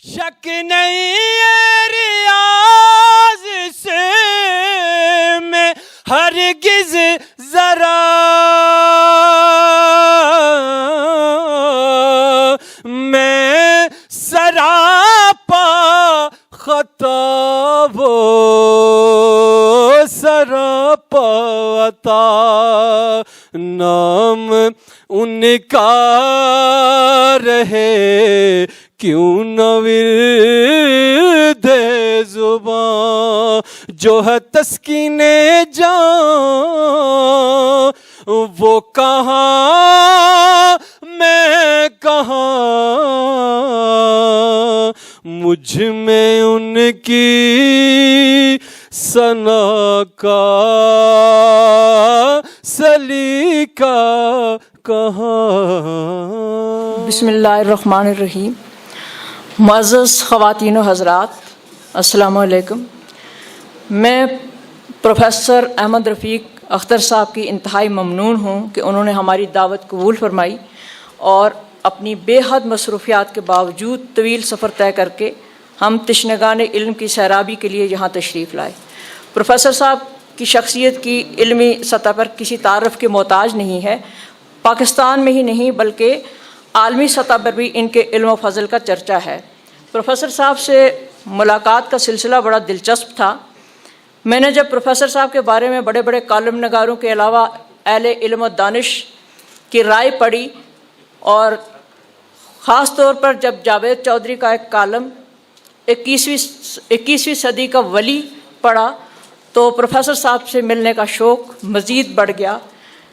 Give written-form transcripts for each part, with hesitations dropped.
شک نہیں ہے ریاض سے میں ہرگز ذرا میں سراپا خطا وہ سراپا عطا نام ان کا رہے کیوں نہ ورد زباں جو ہے تسکین جان وہ کہاں میں کہاں مجھ میں ان کی ثنا کا سلیقہ کہاں۔ بسم اللہ الرحمن الرحیم۔ معزز خواتین و حضرات، السلام علیکم۔ میں پروفیسر احمد رفیق اختر صاحب کی انتہائی ممنون ہوں کہ انہوں نے ہماری دعوت قبول فرمائی اور اپنی بے حد مصروفیات کے باوجود طویل سفر طے کر کے ہم تشنگان علم کی سیرابی کے لیے یہاں تشریف لائے۔ پروفیسر صاحب کی شخصیت کی علمی سطح پر کسی تعارف کے محتاج نہیں ہے۔ پاکستان میں ہی نہیں بلکہ عالمی سطح پر بھی ان کے علم و فضل کا چرچا ہے۔ پروفیسر صاحب سے ملاقات کا سلسلہ بڑا دلچسپ تھا۔ میں نے جب پروفیسر صاحب کے بارے میں بڑے بڑے کالم نگاروں کے علاوہ اہل علم و دانش کی رائے پڑھی اور خاص طور پر جب جاوید چودھری کا ایک کالم 21ویں صدی کا ولی پڑھا تو پروفیسر صاحب سے ملنے کا شوق مزید بڑھ گیا،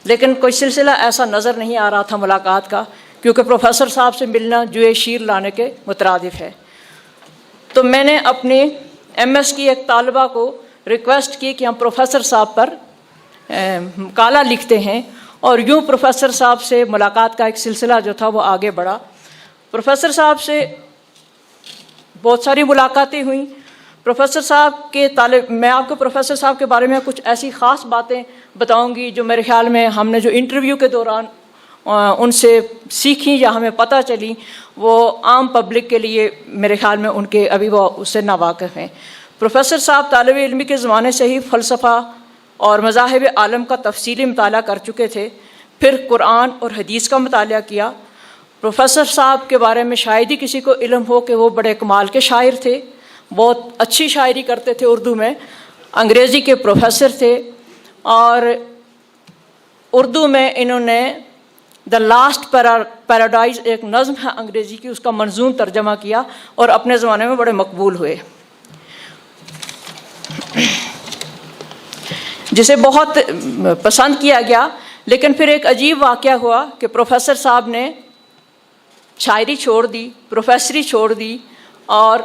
لیکن کوئی سلسلہ ایسا نظر نہیں آ رہا تھا ملاقات کا، کیونکہ پروفیسر صاحب سے ملنا جوئے شیر لانے کے مترادف ہے۔ تو میں نے اپنی ایم ایس کی ایک طالبہ کو ریکویسٹ کی کہ ہم پروفیسر صاحب پر مقالہ لکھتے ہیں، اور یوں پروفیسر صاحب سے ملاقات کا ایک سلسلہ جو تھا وہ آگے بڑھا۔ پروفیسر صاحب سے بہت ساری ملاقاتیں ہوئیں۔ پروفیسر صاحب کے میں آپ کو پروفیسر صاحب کے بارے میں کچھ ایسی خاص باتیں بتاؤں گی جو میرے خیال میں ہم نے جو انٹرویو کے دوران ان سے سیکھیں یا ہمیں پتہ چلی، وہ عام پبلک کے لیے میرے خیال میں ان کے ابھی وہ اس سے ناواقف ہیں۔ پروفیسر صاحب طالب علمی کے زمانے سے ہی فلسفہ اور مذاہب عالم کا تفصیلی مطالعہ کر چکے تھے، پھر قرآن اور حدیث کا مطالعہ کیا۔ پروفیسر صاحب کے بارے میں شاید ہی کسی کو علم ہو کہ وہ بڑے کمال کے شاعر تھے، بہت اچھی شاعری کرتے تھے اردو میں، انگریزی کے پروفیسر تھے، اور اردو میں انہوں نے دا لاسٹ پیراڈائز ایک نظم ہے انگریزی کی، اس کا منظوم ترجمہ کیا اور اپنے زمانے میں بڑے مقبول ہوئے، جسے بہت پسند کیا گیا۔ لیکن پھر ایک عجیب واقعہ ہوا کہ پروفیسر صاحب نے شاعری چھوڑ دی، پروفیسری چھوڑ دی، اور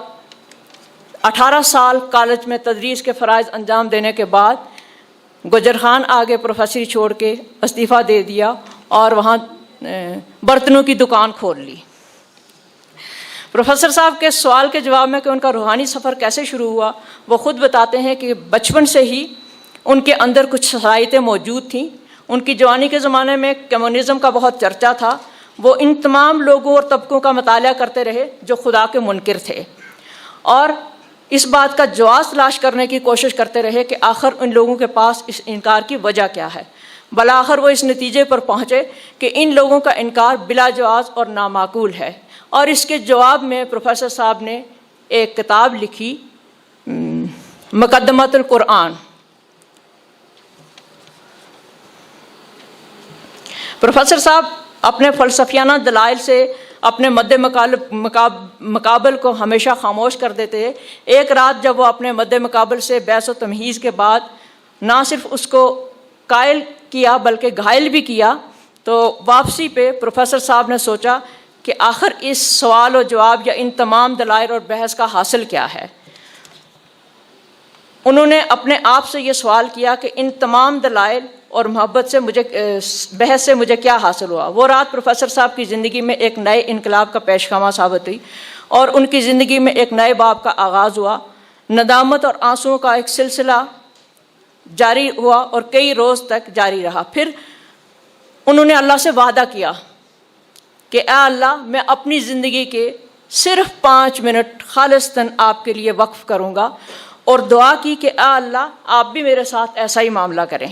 18 سال کالج میں تدریس کے فرائض انجام دینے کے بعد گجر خان آگے پروفیسری چھوڑ کے استعفیٰ دے دیا اور وہاں برتنوں کی دکان کھول لی۔ پروفیسر صاحب کے سوال کے جواب میں کہ ان کا روحانی سفر کیسے شروع ہوا، وہ خود بتاتے ہیں کہ بچپن سے ہی ان کے اندر کچھ صلاحیتیں موجود تھیں۔ ان کی جوانی کے زمانے میں کمیونزم کا بہت چرچا تھا، وہ ان تمام لوگوں اور طبقوں کا مطالعہ کرتے رہے جو خدا کے منکر تھے، اور اس بات کا جواز تلاش کرنے کی کوشش کرتے رہے کہ آخر ان لوگوں کے پاس اس انکار کی وجہ کیا ہے۔ بالآخر وہ اس نتیجے پر پہنچے کہ ان لوگوں کا انکار بلا جواز اور نامعقول ہے، اور اس کے جواب میں پروفیسر صاحب نے ایک کتاب لکھی، مقدمۃ القرآن۔ پروفیسر صاحب اپنے فلسفیانہ دلائل سے اپنے مد مقابل کو ہمیشہ خاموش کر دیتے ہیں۔ ایک رات جب وہ اپنے مد مقابل سے بحث و تمہیز کے بعد نہ صرف اس کو قائل کیا بلکہ گھائل بھی کیا، تو واپسی پہ پروفیسر صاحب نے سوچا کہ آخر اس سوال و جواب یا ان تمام دلائل اور بحث کا حاصل کیا ہے۔ انہوں نے اپنے آپ سے یہ سوال کیا کہ ان تمام دلائل اور محبت سے بحث سے مجھے کیا حاصل ہوا۔ وہ رات پروفیسر صاحب کی زندگی میں ایک نئے انقلاب کا پیش خواہ ثابت ہوئی، اور ان کی زندگی میں ایک نئے باب کا آغاز ہوا۔ ندامت اور آنسوؤں کا ایک سلسلہ جاری ہوا اور کئی روز تک جاری رہا۔ پھر انہوں نے اللہ سے وعدہ کیا کہ اے اللہ، میں اپنی زندگی کے صرف 5 منٹ خالصتاً آپ کے لیے وقف کروں گا اور دعا کی کہ اے اللہ آپ بھی میرے ساتھ ایسا ہی معاملہ کریں۔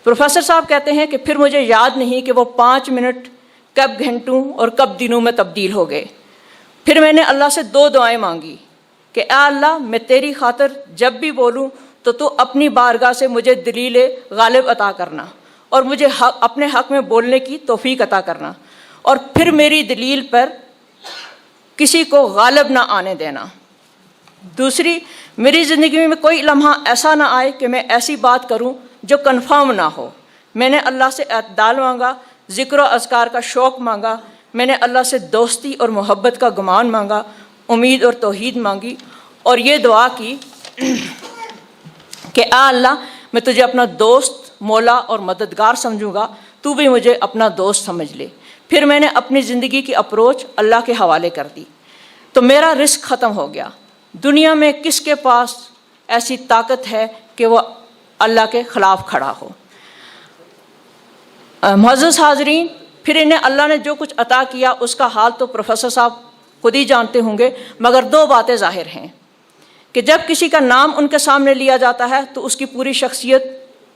پروفیسر صاحب کہتے ہیں کہ پھر مجھے یاد نہیں کہ وہ 5 منٹ کب گھنٹوں اور کب دنوں میں تبدیل ہو گئے۔ پھر میں نے اللہ سے 2 دعائیں مانگی کہ اے اللہ میں تیری خاطر جب بھی بولوں تو اپنی بارگاہ سے مجھے دلیل غالب عطا کرنا اور مجھے اپنے حق میں بولنے کی توفیق عطا کرنا، اور پھر میری دلیل پر کسی کو غالب نہ آنے دینا۔ دوسری، میری زندگی میں کوئی لمحہ ایسا نہ آئے کہ میں ایسی بات کروں جو کنفرم نہ ہو۔ میں نے اللہ سے اعتدال مانگا، ذکر و اذکار کا شوق مانگا، میں نے اللہ سے دوستی اور محبت کا گمان مانگا، امید اور توحید مانگی، اور یہ دعا کی کہ اے اللہ میں تجھے اپنا دوست، مولا اور مددگار سمجھوں گا، تو بھی مجھے اپنا دوست سمجھ لے۔ پھر میں نے اپنی زندگی کی اپروچ اللہ کے حوالے کر دی، تو میرا رسک ختم ہو گیا۔ دنیا میں کس کے پاس ایسی طاقت ہے کہ وہ اللہ کے خلاف کھڑا ہو؟ معزز حاضرین، پھر انہیں اللہ نے جو کچھ عطا کیا اس کا حال تو پروفیسر صاحب خود ہی جانتے ہوں گے، مگر 2 باتیں ظاہر ہیں کہ جب کسی کا نام ان کے سامنے لیا جاتا ہے تو اس کی پوری شخصیت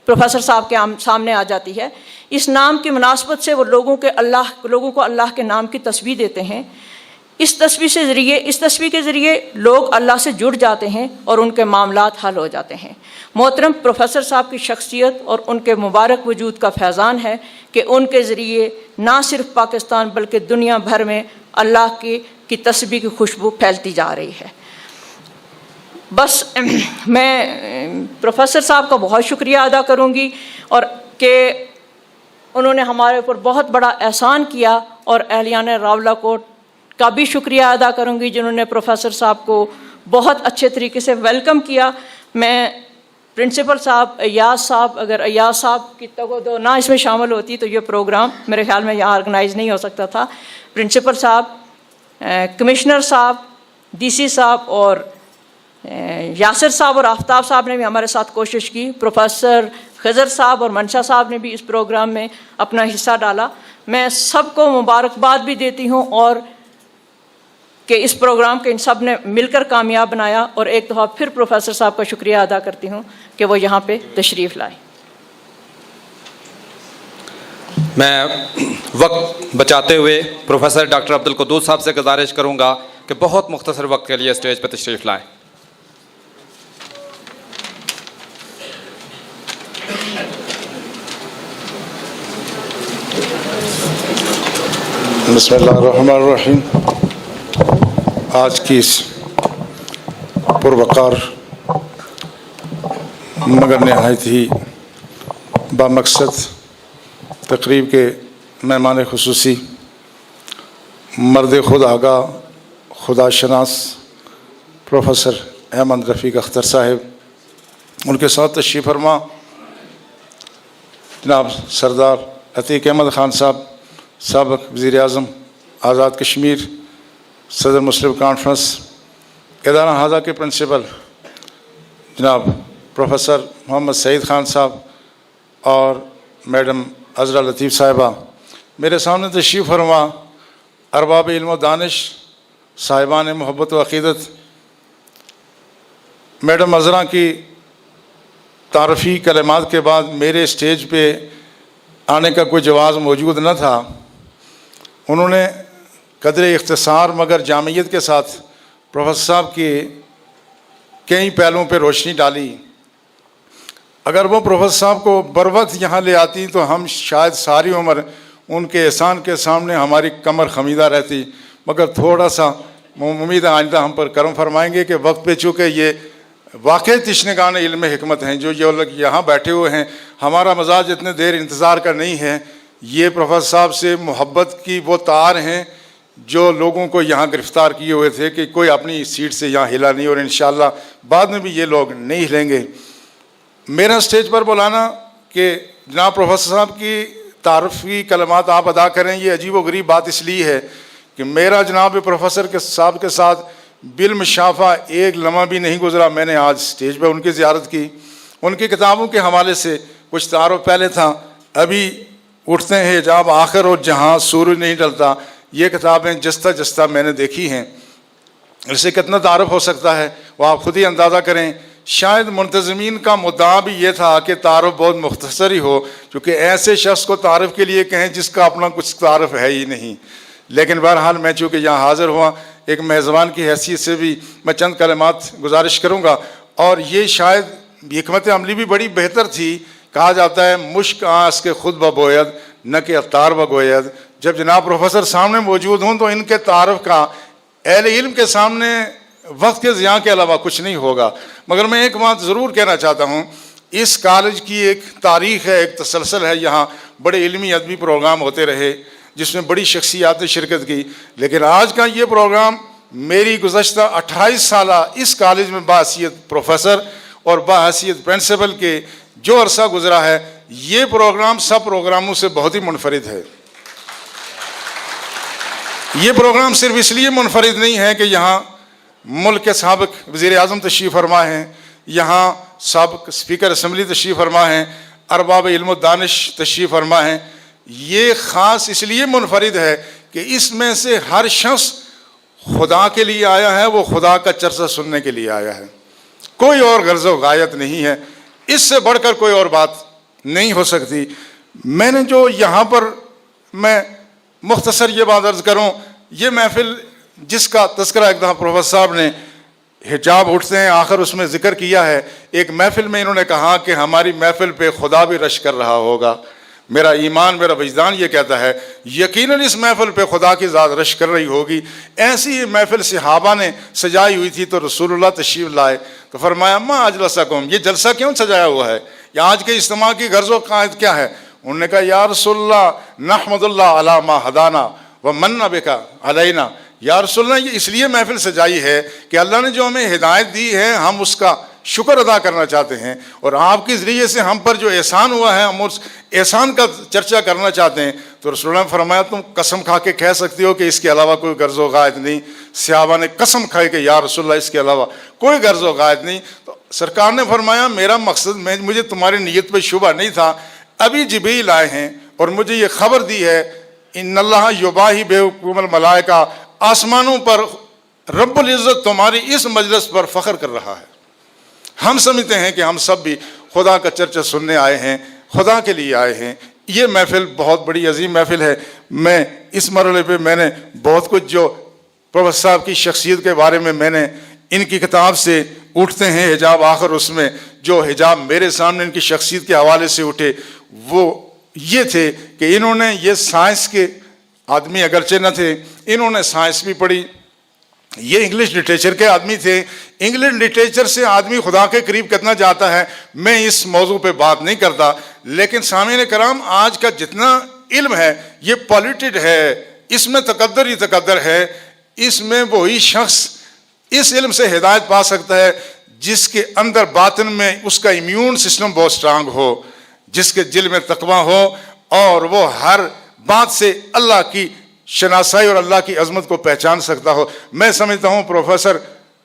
پروفیسر صاحب کے سامنے آ جاتی ہے۔ اس نام کی مناسبت سے وہ لوگوں کو اللہ کے نام کی تسبیح دیتے ہیں۔ اس تسبیح کے ذریعے لوگ اللہ سے جڑ جاتے ہیں اور ان کے معاملات حل ہو جاتے ہیں۔ محترم پروفیسر صاحب کی شخصیت اور ان کے مبارک وجود کا فیضان ہے کہ ان کے ذریعے نہ صرف پاکستان بلکہ دنیا بھر میں اللہ کی تسبیح کی خوشبو پھیلتی جا رہی ہے۔ بس میں پروفیسر صاحب کا بہت شکریہ ادا کروں گی، اور کہ انہوں نے ہمارے اوپر بہت بڑا احسان کیا، اور اہلیان راولہ کوٹ کا بھی شکریہ ادا کروں گی جنہوں نے پروفیسر صاحب کو بہت اچھے طریقے سے ویلکم کیا۔ میں پرنسپل صاحب ایاز صاحب، اگر ایاز صاحب کی تگودو نہ اس میں شامل ہوتی تو یہ پروگرام میرے خیال میں یہاں آرگنائز نہیں ہو سکتا تھا۔ پرنسپل صاحب، کمشنر صاحب، ڈی سی صاحب اور یاسر صاحب اور آفتاب صاحب نے بھی ہمارے ساتھ کوشش کی۔ پروفیسر خضر صاحب اور منشا صاحب نے بھی اس پروگرام میں اپنا حصہ ڈالا۔ میں سب کو مبارکباد بھی دیتی ہوں، اور کہ اس پروگرام کے ان سب نے مل کر کامیاب بنایا، اور ایک دفعہ پھر پروفیسر صاحب کا شکریہ ادا کرتی ہوں کہ وہ یہاں پہ تشریف لائے۔ میں وقت بچاتے ہوئے پروفیسر ڈاکٹر عبدالقدوس صاحب سے گزارش کروں گا کہ بہت مختصر وقت کے لیے اسٹیج پہ تشریف لائیں۔ بسم اللہ الرحمن الرحیم۔ آج کی اس پروقار مگر نہایت ہی بامقصد تقریب کے مہمان خصوصی مرد خود آگاہ، خدا شناس پروفیسر احمد رفیق اختر صاحب، ان کے ساتھ تشریف فرما جناب سردار عتیق احمد خان صاحب، سابق وزیر اعظم آزاد کشمیر، صدر مسلم کانفرنس ادارہ ہاضہ کے پرنسپل جناب پروفیسر محمد سعید خان صاحب اور میڈم عذرا لطیف صاحبہ، میرے سامنے تشریف فرما ارباب علم و دانش، صاحبان محبت و عقیدت، میڈم عذرا کی تعارفی کلمات کے بعد میرے اسٹیج پہ آنے کا کوئی جواز موجود نہ تھا۔ انہوں نے قدر اختصار مگر جامعیت کے ساتھ پروفیسر صاحب کے کئی پہلوؤں پہ روشنی ڈالی۔ اگر وہ پروفیسر صاحب کو بروقت یہاں لے آتی تو ہم شاید ساری عمر ان کے احسان کے سامنے ہماری کمر خمیدہ رہتی، مگر تھوڑا سا امید آئندہ ہم پر کرم فرمائیں گے کہ وقت پہ چونکہ یہ واقعی تشنگان علم حکمت ہیں جو یہ لوگ یہاں بیٹھے ہوئے ہیں، ہمارا مزاج اتنے دیر انتظار کا نہیں ہے۔ یہ پروفیسر صاحب سے محبت کی وہ تار ہیں جو لوگوں کو یہاں گرفتار کیے ہوئے تھے کہ کوئی اپنی سیٹ سے یہاں ہلا نہیں، اور انشاءاللہ بعد میں بھی یہ لوگ نہیں ہلیں گے۔ میرا اسٹیج پر بلانا کہ جناب پروفیسر صاحب کی تعارفی کلمات آپ ادا کریں، یہ عجیب و غریب بات اس لیے ہے کہ میرا جناب پروفیسر کے صاحب کے ساتھ بالمشافہ ایک لمحہ بھی نہیں گزرا۔ میں نے آج اسٹیج پہ ان کی زیارت کی، ان کی کتابوں کے حوالے سے کچھ تعارف پہلے تھا، ابھی اٹھتے ہیں جب آخر اور جہاں سورج نہیں ڈلتا، یہ کتابیں جستہ جستہ میں نے دیکھی ہیں، اس سے کتنا تعارف ہو سکتا ہے وہ آپ خود ہی اندازہ کریں۔ شاید منتظمین کا مدعا بھی یہ تھا کہ تعارف بہت مختصر ہی ہو، کیونکہ ایسے شخص کو تعارف کے لیے کہیں جس کا اپنا کچھ تعارف ہے ہی نہیں۔ لیکن بہرحال میں چونکہ یہاں حاضر ہوا، ایک میزبان کی حیثیت سے بھی میں چند کلمات گزارش کروں گا، اور یہ شاید حکمت عملی بھی بڑی بہتر تھی۔ کہا جاتا ہے مشک آنس کے خود ببوید نہ کہ عطار بگوید۔ جب جناب پروفیسر سامنے موجود ہوں تو ان کے تعارف کا اہل علم کے سامنے وقت کے ضیاع کے علاوہ کچھ نہیں ہوگا۔ مگر میں ایک بات ضرور کہنا چاہتا ہوں، اس کالج کی ایک تاریخ ہے، ایک تسلسل ہے، یہاں بڑے علمی ادبی پروگرام ہوتے رہے جس میں بڑی شخصیات نے شرکت کی، لیکن آج کا یہ پروگرام میری گزشتہ 28 سالہ اس کالج میں بحیثیت پروفیسر اور بحیثیت پرنسپل کے جو عرصہ گزرا ہے، یہ پروگرام سب پروگراموں سے بہت ہی منفرد ہے۔ یہ پروگرام صرف اس لیے منفرد نہیں ہے کہ یہاں ملک کے سابق وزیر اعظم تشریف فرما ہیں، یہاں سابق اسپیکر اسمبلی تشریف فرما ہیں، ارباب علم و دانش تشریف فرما ہیں۔ یہ خاص اس لیے منفرد ہے کہ اس میں سے ہر شخص خدا کے لیے آیا ہے، وہ خدا کا چرچا سننے کے لیے آیا ہے، کوئی اور غرض و غایت نہیں ہے۔ اس سے بڑھ کر کوئی اور بات نہیں ہو سکتی۔ میں نے جو یہاں پر میں مختصر یہ بات عرض کروں، یہ محفل جس کا تذکرہ ایک دفعہ پروفیسر صاحب نے حجاب اٹھتے ہیں آخر اس میں ذکر کیا ہے، ایک محفل میں انہوں نے کہا کہ ہماری محفل پہ خدا بھی رش کر رہا ہوگا۔ میرا ایمان، میرا وجدان یہ کہتا ہے یقیناً اس محفل پہ خدا کی ذات رش کر رہی ہوگی۔ ایسی محفل صحابہ نے سجائی ہوئی تھی تو رسول اللہ تشریف لائے تو فرمایا ما اجلسکم، یہ جلسہ کیوں سجایا ہوا ہے، یا آج کے اجتماع کی غرض و قائد کیا ہے؟ انہوں نے کہا یا رسول اللہ نحمد اللہ علی ما ہدانا ومن بک علینا، یا رسول اللہ یہ اس لیے محفل سجائی ہے کہ اللہ نے جو ہمیں ہدایت دی ہے ہم اس کا شکر ادا کرنا چاہتے ہیں، اور آپ کے ذریعے سے ہم پر جو احسان ہوا ہے ہم اس احسان کا چرچا کرنا چاہتے ہیں۔ تو رسول اللہ نے فرمایا تم قسم کھا کے کہہ سکتے ہو کہ اس کے علاوہ کوئی غرض و غایت نہیں؟ صحابہ نے قسم کھائی کہ یا رسول اللہ اس کے علاوہ کوئی غرض و غایت نہیں۔ تو سرکار نے فرمایا میرا مقصد، مجھے تمہاری نیت پہ شبہ نہیں تھا، ابھی جبریل آئے ہیں اور مجھے یہ خبر دی ہے ان اللہ یباہی بکم الملائکہ، آسمانوں پر رب العزت تمہاری اس مجلس پر فخر کر رہا ہے۔ ہم سمجھتے ہیں کہ ہم سب بھی خدا کا چرچا سننے آئے ہیں، خدا کے لیے آئے ہیں۔ یہ محفل بہت بڑی عظیم محفل ہے۔ میں اس مرحلے پہ میں نے بہت کچھ جو پروفیسر صاحب کی شخصیت کے بارے میں نے ان کی کتاب سے اٹھتے ہیں حجاب آخر، اس میں جو حجاب میرے سامنے ان کی شخصیت کے حوالے سے اٹھے وہ یہ تھے کہ انہوں نے یہ سائنس کے آدمی اگرچہ نہ تھے، انہوں نے سائنس بھی پڑھی، یہ انگلش لٹریچر کے آدمی تھے۔ انگلش لٹریچر سے آدمی خدا کے قریب کتنا جاتا ہے میں اس موضوع پہ بات نہیں کرتا، لیکن سامعین کرام آج کا جتنا علم ہے یہ پالیٹڈ ہے، اس میں تقدر ہی تقدر ہے۔ اس میں وہی شخص اس علم سے ہدایت پا سکتا ہے جس کے اندر باطن میں اس کا امیون سسٹم بہت سٹرانگ ہو، جس کے دل میں تقویٰ ہو اور وہ ہر بات سے اللہ کی شناسائی اور اللہ کی عظمت کو پہچان سکتا ہو۔ میں سمجھتا ہوں پروفیسر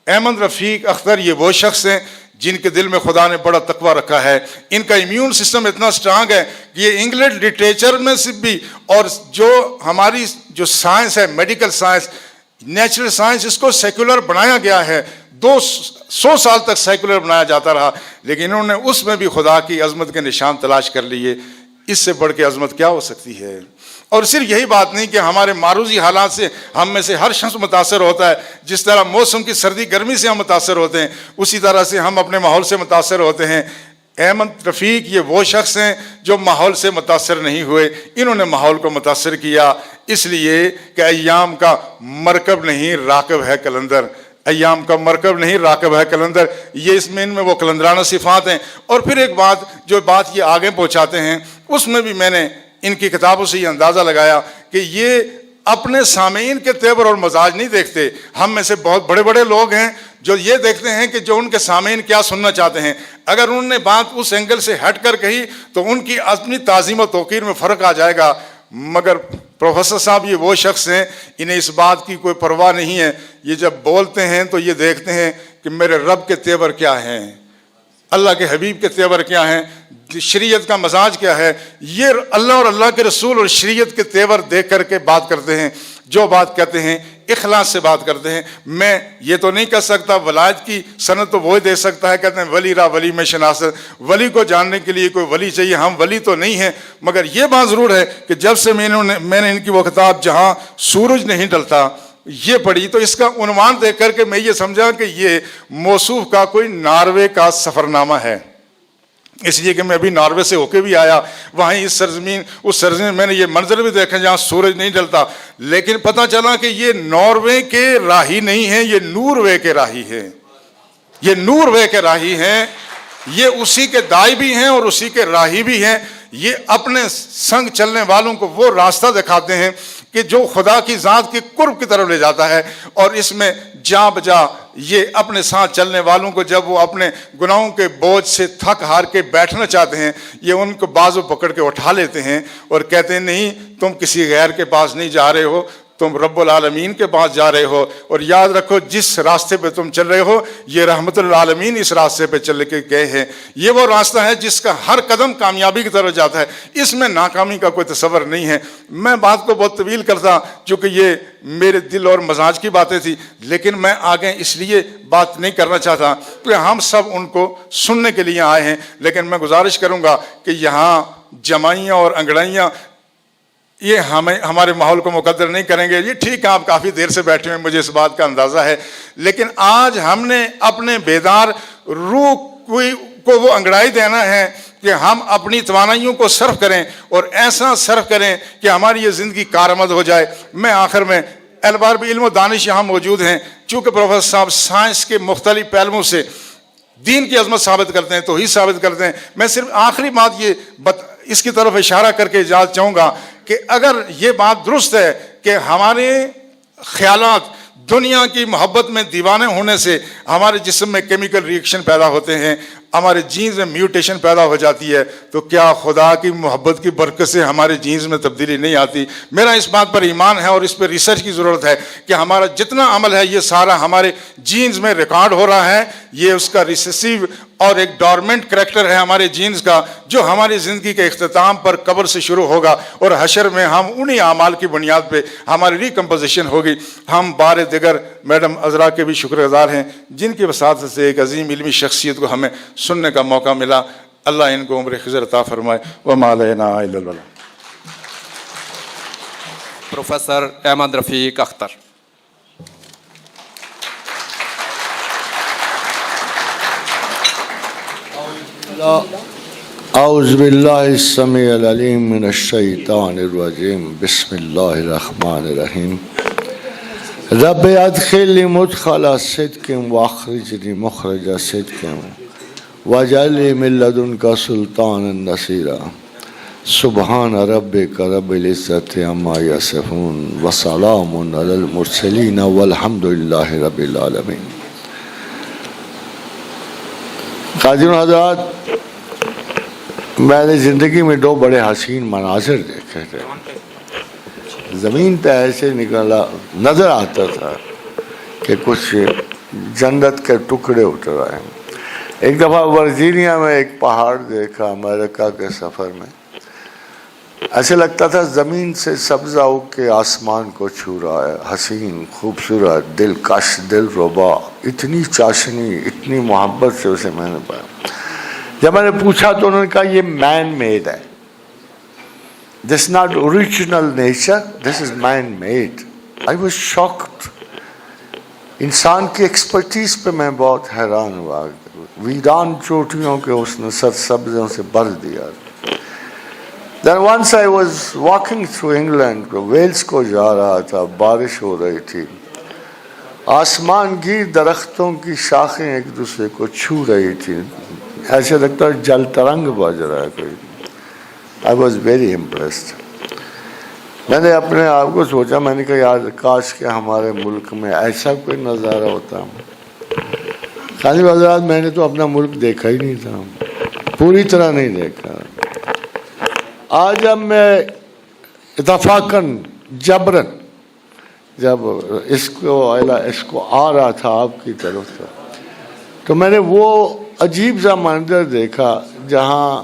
احمد رفیق اختر یہ وہ شخص ہیں جن کے دل میں خدا نے بڑا تقویٰ رکھا ہے، ان کا امیون سسٹم اتنا سٹرانگ ہے کہ یہ انگلش لٹریچر میں سے بھی اور جو ہماری جو سائنس ہے میڈیکل سائنس، نیچرل سائنس، اس کو سیکولر بنایا گیا ہے، 200 سال تک سیکولر بنایا جاتا رہا، لیکن انہوں نے اس میں بھی خدا کی عظمت کے نشان تلاش کر لیے۔ اس سے بڑھ کے عظمت کیا ہو سکتی ہے؟ اور صرف یہی بات نہیں کہ ہمارے معروضی حالات سے ہم میں سے ہر شخص متاثر ہوتا ہے، جس طرح موسم کی سردی گرمی سے ہم متاثر ہوتے ہیں اسی طرح سے ہم اپنے ماحول سے متاثر ہوتے ہیں۔ احمد رفیق یہ وہ شخص ہیں جو ماحول سے متاثر نہیں ہوئے، انہوں نے ماحول کو متاثر کیا، اس لیے کہ ایام کا مرکب نہیں راکب ہے قلندر، ایام کا مرکب نہیں راکب ہے قلندر، یہ اس میں ان میں وہ قلندرانہ صفات ہیں۔ اور پھر ایک بات جو بات یہ آگے پہنچاتے ہیں اس میں بھی میں نے ان کی کتابوں سے یہ اندازہ لگایا کہ یہ اپنے سامعین کے تیور اور مزاج نہیں دیکھتے۔ ہم میں سے بہت بڑے بڑے لوگ ہیں جو یہ دیکھتے ہیں کہ جو ان کے سامعین کیا سننا چاہتے ہیں، اگر انہوں نے بات اس اینگل سے ہٹ کر کہی تو ان کی اپنی تعظیم و توقیر میں فرق آ جائے گا۔ مگر پروفیسر صاحب یہ وہ شخص ہیں انہیں اس بات کی کوئی پرواہ نہیں ہے، یہ جب بولتے ہیں تو یہ دیکھتے ہیں کہ میرے رب کے تیور کیا ہیں، اللہ کے حبیب کے تیور کیا ہیں، شریعت کا مزاج کیا ہے، یہ اللہ اور اللہ کے رسول اور شریعت کے تیور دیکھ کر کے بات کرتے ہیں۔ جو بات کہتے ہیں اخلاص سے بات کرتے ہیں. میں یہ تو نہیں کہہ سکتا ولایت کی سند تو وہ دے سکتا ہے, کہتے ہیں ولی را ولی میں شناست, ولی کو جاننے کے لیے کوئی ولی چاہیے, ہم ولی تو نہیں ہیں. مگر یہ بات ضرور ہے کہ جب سے میں نے ان کی وہ کتاب جہاں سورج نہیں ڈلتا یہ پڑھی, تو اس کا عنوان دیکھ کر کے میں یہ سمجھا کہ یہ موصوف کا کوئی ناروے کا سفر نامہ ہے. اس لیے کہ میں ابھی ناروے سے ہو کے بھی آیا, وہاں اس سرزمین میں نے یہ منظر بھی دیکھا جہاں سورج نہیں ڈلتا, لیکن پتہ چلا کہ یہ ناروے کے راہی نہیں ہیں, یہ نوروے کے راہی ہیں. یہ نوروے کے راہی ہیں, یہ اسی کے دائی بھی ہیں اور اسی کے راہی بھی ہیں. یہ اپنے سنگ چلنے والوں کو وہ راستہ دکھاتے ہیں کہ جو خدا کی ذات کے قرب کی طرف لے جاتا ہے, اور اس میں جا بجا یہ اپنے ساتھ چلنے والوں کو جب وہ اپنے گناہوں کے بوجھ سے تھک ہار کے بیٹھنا چاہتے ہیں, یہ ان کو بازو پکڑ کے اٹھا لیتے ہیں اور کہتے ہیں نہیں تم کسی غیر کے پاس نہیں جا رہے ہو, تم رب العالمین کے پاس جا رہے ہو. اور یاد رکھو جس راستے پہ تم چل رہے ہو یہ رحمت العالمین اس راستے پہ چل کے گئے ہیں. یہ وہ راستہ ہے جس کا ہر قدم کامیابی کی طرف جاتا ہے, اس میں ناکامی کا کوئی تصور نہیں ہے. میں بات کو بہت طویل کرتا چونکہ یہ میرے دل اور مزاج کی باتیں تھی, لیکن میں آگے اس لیے بات نہیں کرنا چاہتا کہ ہم سب ان کو سننے کے لیے آئے ہیں. لیکن میں گزارش کروں گا کہ یہاں جمائیاں اور انگڑائیاں یہ ہمارے ماحول کو مقدر نہیں کریں گے. یہ ٹھیک ہے آپ کافی دیر سے بیٹھے ہوئے, مجھے اس بات کا اندازہ ہے, لیکن آج ہم نے اپنے بیدار روح کو وہ انگڑائی دینا ہے کہ ہم اپنی توانائیوں کو صرف کریں اور ایسا صرف کریں کہ ہماری یہ زندگی کارآمد ہو جائے. میں آخر میں اہل بھی علم و دانش یہاں موجود ہیں, چونکہ پروفیسر صاحب سائنس کے مختلف پہلوؤں سے دین کی عظمت ثابت کرتے ہیں, توحید ثابت کرتے ہیں. میں صرف آخری بات اس کی طرف اشارہ کر کے اجازت چاہوں گا کہ اگر یہ بات درست ہے کہ ہمارے خیالات دنیا کی محبت میں دیوانے ہونے سے ہمارے جسم میں کیمیکل ری ایکشن پیدا ہوتے ہیں, ہمارے جینز میں میوٹیشن پیدا ہو جاتی ہے, تو کیا خدا کی محبت کی برکت سے ہمارے جینز میں تبدیلی نہیں آتی؟ میرا اس بات پر ایمان ہے اور اس پہ ریسرچ کی ضرورت ہے کہ ہمارا جتنا عمل ہے یہ سارا ہمارے جینز میں ریکارڈ ہو رہا ہے. یہ اس کا ریسیسیو اور ایک ڈورمنٹ کریکٹر ہے ہمارے جینز کا, جو ہماری زندگی کے اختتام پر قبر سے شروع ہوگا اور حشر میں ہم انہی اعمال کی بنیاد پہ ہماری ریکمپوزیشن ہوگی. ہم بار دیگر میڈم عذرا کے بھی شکر گزار ہیں جن کی وساطت سے ایک عظیم علمی شخصیت کو ہمیں سننے کا موقع ملا. اللہ ان کو عمر خضر عطا فرمائے. وما علینا الا البلاغ. پروفیسر احمد رفیق اختر. اعوذ باللہ السمیع العلیم من الشیطان الرجیم. بسم اللہ الرحمن الرحیم. رب ادخلنی مدخل صدق واخرجنی مخرج صدق واجعل لی من لدنک سلطانا نصیرا. سبحان ربک رب العزت عما یصفون وسلام علی المرسلین والحمد للہ رب العالمین. قادرین حضرات, میں نے زندگی میں دو بڑے حسین مناظر دیکھے تھے. زمین پہ ایسے نکلا نظر آتا تھا کہ کچھ جنت کے ٹکڑے اتر آئے. ایک دفعہ ورجینیا میں ایک پہاڑ دیکھا امریکہ کے سفر میں, ایسے لگتا تھا زمین سے سبزہ اگ کے آسمان کو چھو رہا ہے. حسین, خوبصورت, دلکش, دل ربا, اتنی چاشنی, اتنی محبت سے اسے میں نے پایا. جب میں نے پوچھا تو انہوں نے کہا یہ مین میڈ ہے. This is not original nature, this is man made. I was shocked. انسان کی ایکسپرٹیز پہ میں بہت حیران ہوا. ویران چوٹیوں کے اس نے سرسبزوں سے بھر دیا. Then once I was walking through England, Wales کو جا رہا تھا, بارش ہو رہی تھی, آسمان گیر درختوں کی شاخیں ایک دوسرے کو چھو رہی تھی, ایسے لگتا ہے جل ترنگ بج رہا ہے کوئی. I was very impressed. میں نے اپنے آپ کو سوچا, میں نے کہا یار کاش کہ ہمارے ملک میں ایسا کوئی نظارہ ہوتا. خالی حضرات, میں نے تو اپنا ملک دیکھا ہی نہیں تھا, پوری طرح نہیں دیکھا. آج اب میں اتفاقاً جبرن جب اس کو آ رہا تھا آپ کی طرف سے, تو میں نے وہ عجیب سا منظر دیکھا جہاں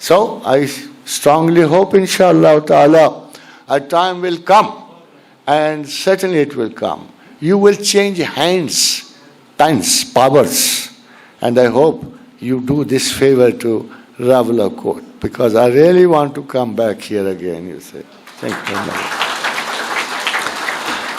So I strongly hope inshallah ta'ala a time will come, and certainly it will come. You will change hands, times, powers, and I hope you do this favor to Rawla Court, because I really want to come back here again, you say. Thank you very much.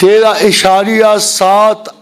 13.7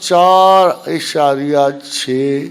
4.6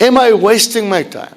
Am I wasting my time?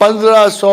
1500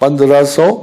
1500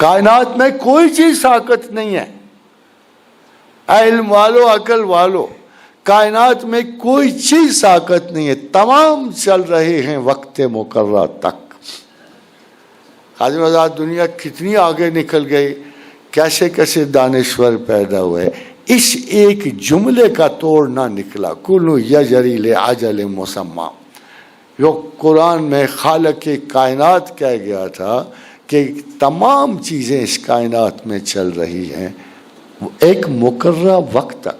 کائنات میں کوئی چیز طاقت نہیں ہے. علم والو، عقل والو، کائنات میں کوئی چیز طاقت نہیں ہے، تمام چل رہے ہیں وقت مقررہ تک. خادم آزاد دنیا کتنی آگے نکل گئی، کیسے کیسے دانشور پیدا ہوئے. اس ایک جملے کا توڑ نہ نکلا، کلو یجری لاجل مسمی. جو قرآن میں خالق کائنات کہہ گیا تھا کہ تمام چیزیں اس کائنات میں چل رہی ہیں ایک مقررہ وقت تک.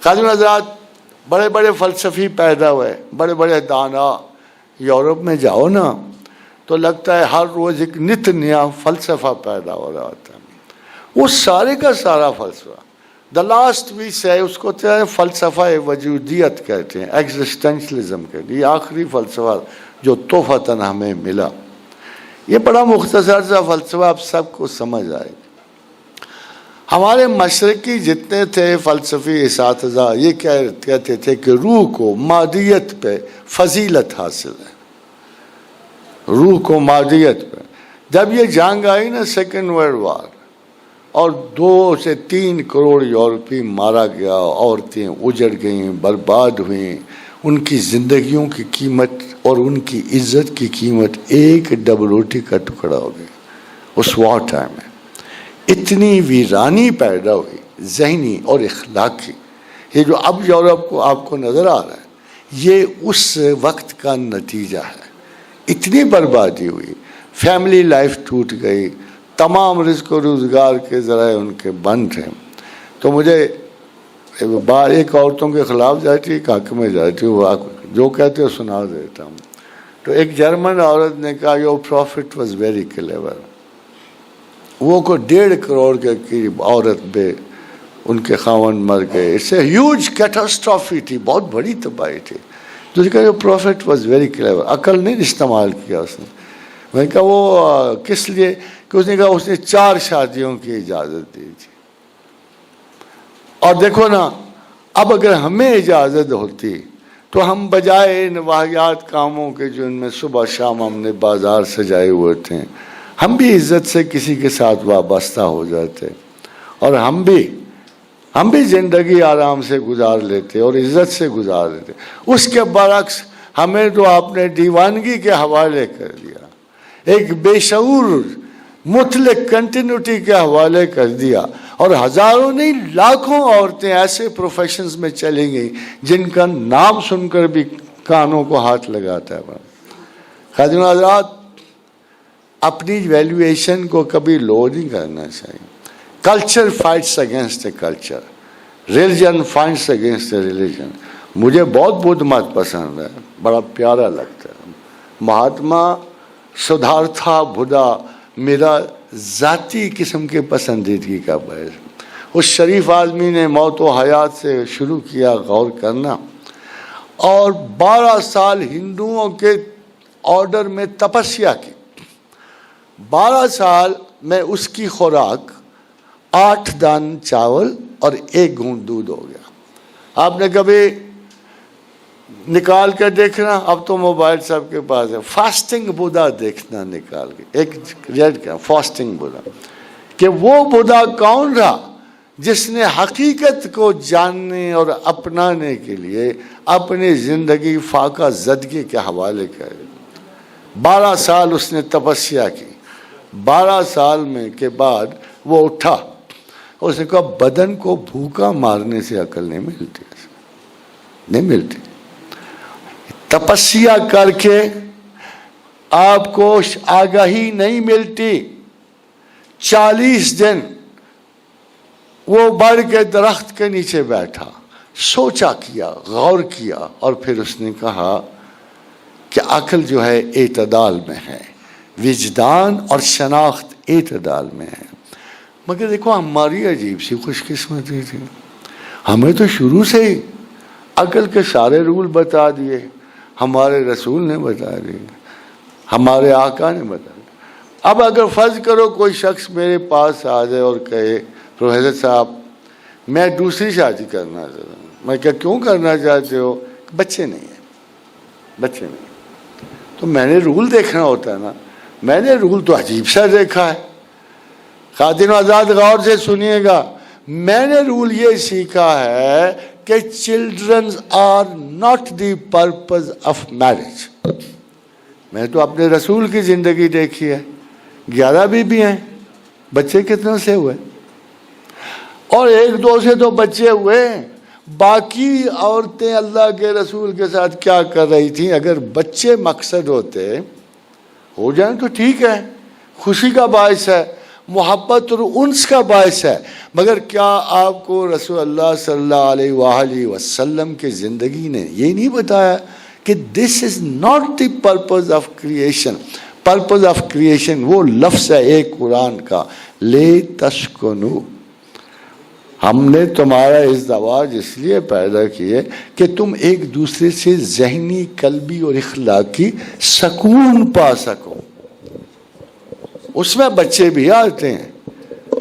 خادم حضرات بڑے بڑے فلسفی پیدا ہوئے، بڑے بڑے دانا. یورپ میں جاؤ نا تو لگتا ہے ہر روز ایک نت نیا فلسفہ پیدا ہو رہا ہوتا ہے. وہ سارے کا سارا فلسفہ دا لاسٹ وی سے اس کو فلسفہ وجودیت کہتے ہیں، ایگزسٹینشلزم کہتے ہیں. یہ آخری فلسفہ جو تحفتاً ہمیں ملا. یہ بڑا مختصر سا فلسفہ آپ سب کو سمجھ آئے گا. ہمارے مشرقی جتنے تھے فلسفی اساتذہ یہ کہتے تھے کہ روح کو مادیت پہ فضیلت حاصل ہے، روح کو مادیت پہ. جب یہ جنگ آئی نا سیکنڈ ورلڈ وار اور 2 سے 3 کروڑ یورپی مارا گیا، عورتیں اجڑ گئیں، برباد ہوئیں، ان کی زندگیوں کی قیمت اور ان کی عزت کی قیمت ایک ڈبل روٹی کا ٹکڑا ہو گئی. اس وار ٹائم میں اتنی ویرانی پیدا ہوئی ذہنی اور اخلاقی. یہ جو اب یورپ کو آپ کو نظر آ رہا ہے یہ اس وقت کا نتیجہ ہے. اتنی بربادی ہوئی، فیملی لائف ٹوٹ گئی، تمام رزق و روزگار کے ذرائع ان کے بند ہیں. تو مجھے ایک عورتوں کے خلاف جاتی، ایک حق میں جاتی، وہ جو کہتے ہو سنا دیتا ہوں. تو ایک جرمن عورت نے کہا your prophet was very clever. وہ کو 1.5 کروڑ کے قریب عورت بے ان کے خاوند مر گئے. اس سے ہیوج کیٹاسٹرافی تھی، بہت بڑی تباہی تھی. تو اس کا جو پروفٹ واز ویری کلیور، عقل نہیں استعمال کیا اس نے. میں نے کہا وہ کس لیے؟ کہ اس نے کہا اس نے 4 شادیوں کی اجازت دی تھی. اور دیکھو نا اب اگر ہمیں اجازت ہوتی تو ہم بجائے ان واحیات کاموں کے جو ان میں صبح شام ہم نے بازار سجائے ہوئے تھے، ہم بھی عزت سے کسی کے ساتھ وابستہ ہو جاتے اور ہم بھی زندگی آرام سے گزار لیتے اور عزت سے گزار لیتے. اس کے برعکس ہمیں تو آپ نے دیوانگی کے حوالے کر دیا، ایک بے شعور مطلق کنٹینیوٹی کے حوالے کر دیا. اور ہزاروں نہیں لاکھوں عورتیں ایسے پروفیشنز میں چلی گئیں جن کا نام سن کر بھی کانوں کو ہاتھ لگاتا ہے. خادم حضرات اپنی ویلیویشن کو کبھی لو نہیں کرنا چاہیے. Culture fights against a culture, religion fights against a religion. مجھے بہت بدھ مت پسند ہے، بڑا پیارا لگتا ہے. مہاتما سدھارتھا بدھا میرا ذاتی قسم کے پسندیدگی کا باعث. اس شریف آدمی نے موت و حیات سے شروع کیا غور کرنا، اور 12 سال ہندوؤں کے آرڈر میں تپسیا کی. 12 سال میں اس کی خوراک 8 دان چاول اور 1 گھونٹ دودھ ہو گیا. آپ نے کبھی نکال کر دیکھنا، اب تو موبائل سب کے پاس ہے، فاسٹنگ بدھا دیکھنا نکال کے، ایک ریڈ کیا فاسٹنگ بدھا، کہ وہ بدھا کون رہا جس نے حقیقت کو جاننے اور اپنانے کے لیے اپنی زندگی فاقہ زدگی کے حوالے کر. 12 سال اس نے تپسیا کی. 12 سال میں کے بعد وہ اٹھا، اس نے کہا بدن کو بھوکا مارنے سے عقل نہیں ملتی، نہیں ملتی. تپسیا کر کے آپ کو آگاہی نہیں ملتی. 40 دن وہ بڑھ کے درخت کے نیچے بیٹھا، سوچا کیا، غور کیا، اور پھر اس نے کہا کہ عقل جو ہے اعتدال میں ہے، وجدان اور شناخت اعتدال میں ہے. مگر دیکھو ہماری عجیب سی خوش قسمتی تھی، ہمیں تو شروع سے ہی عقل کے سارے رول بتا دیے. ہمارے رسول نے بتا دیے، ہمارے آقا نے بتا دیا. اب اگر فرض کرو کوئی شخص میرے پاس آ جائے اور کہے پروفیسر صاحب میں دوسری شادی کرنا چاہتا ہوں. میں کیوں کرنا چاہتے ہو؟ بچے نہیں ہیں، بچے نہیں. تو میں نے رول دیکھنا ہوتا ہے نا. میں نے رول تو عجیب سا دیکھا ہے خاتون آزاد غور سے سنیے گا، میں نے رول یہ سیکھا ہے کہ childrens are not the purpose of marriage. میں تو اپنے رسول کی زندگی دیکھی ہے، 11 بیوی ہیں، بچے کتنے سے ہوئے؟ اور 1-2 سے تو بچے ہوئے، باقی عورتیں اللہ کے رسول کے ساتھ کیا کر رہی تھیں؟ اگر بچے مقصد ہوتے ہو جائیں تو ٹھیک ہے، خوشی کا باعث ہے، محبت اور انس کا باعث ہے، مگر کیا آپ کو رسول اللہ صلی اللہ علیہ وآلہ وسلم کی زندگی نے یہ نہیں بتایا کہ this is not the purpose of creation? Purpose of creation وہ لفظ ہے ایک قرآن کا، لے تسکنو. ہم نے تمہارا ازدواج اس لیے پیدا کیے کہ تم ایک دوسرے سے ذہنی، قلبی اور اخلاقی سکون پا سکو. اس میں بچے بھی آتے ہیں،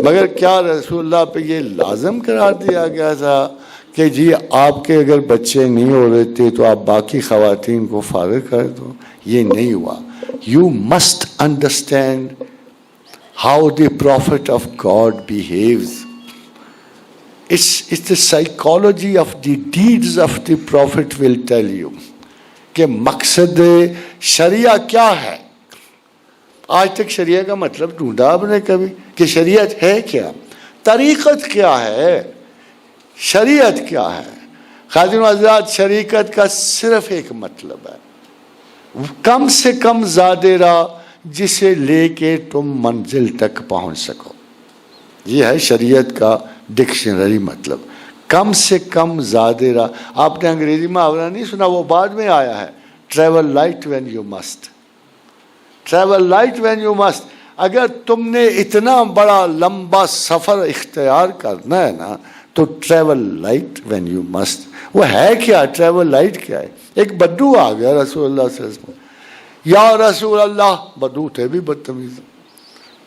مگر کیا رسول اللہ پہ یہ لازم قرار دیا گیا تھا کہ جی آپ کے اگر بچے نہیں ہو رہے تھے تو آپ باقی خواتین کو فارغ کر دو؟ یہ نہیں ہوا. You must understand how the prophet of God بیہیوز. It's the psychology of the deeds of the prophet will tell you کہ مقصد شریعہ کیا ہے. آج تک شریعہ کا مطلب ڈھونڈا آپ نے کبھی کہ شریعت ہے کیا؟ طریقت کیا ہے؟ شریعت کیا ہے؟ خاتون حضرات، شریعت کا صرف ایک مطلب ہے، کم سے کم زیادہ راہ جسے لے کے تم منزل تک پہنچ سکو. یہ ہے شریعت کا ڈکشنری مطلب، کم سے کم زیادہ راہ. آپ نے انگریزی محاورہ نہیں سنا، وہ بعد میں آیا ہے، travel light when you must. Travel light when you must. اگر تم نے اتنا بڑا لمبا سفر اختیار کرنا ہے نا تو travel light when you must. وہ ہے کیا ٹریول لائٹ؟ کیا ہے؟ ایک بدو آ گیا رسول اللہ صلی اللہ علیہ وسلم، یا رسول اللہ. بدو تھے بھی بدتمیز،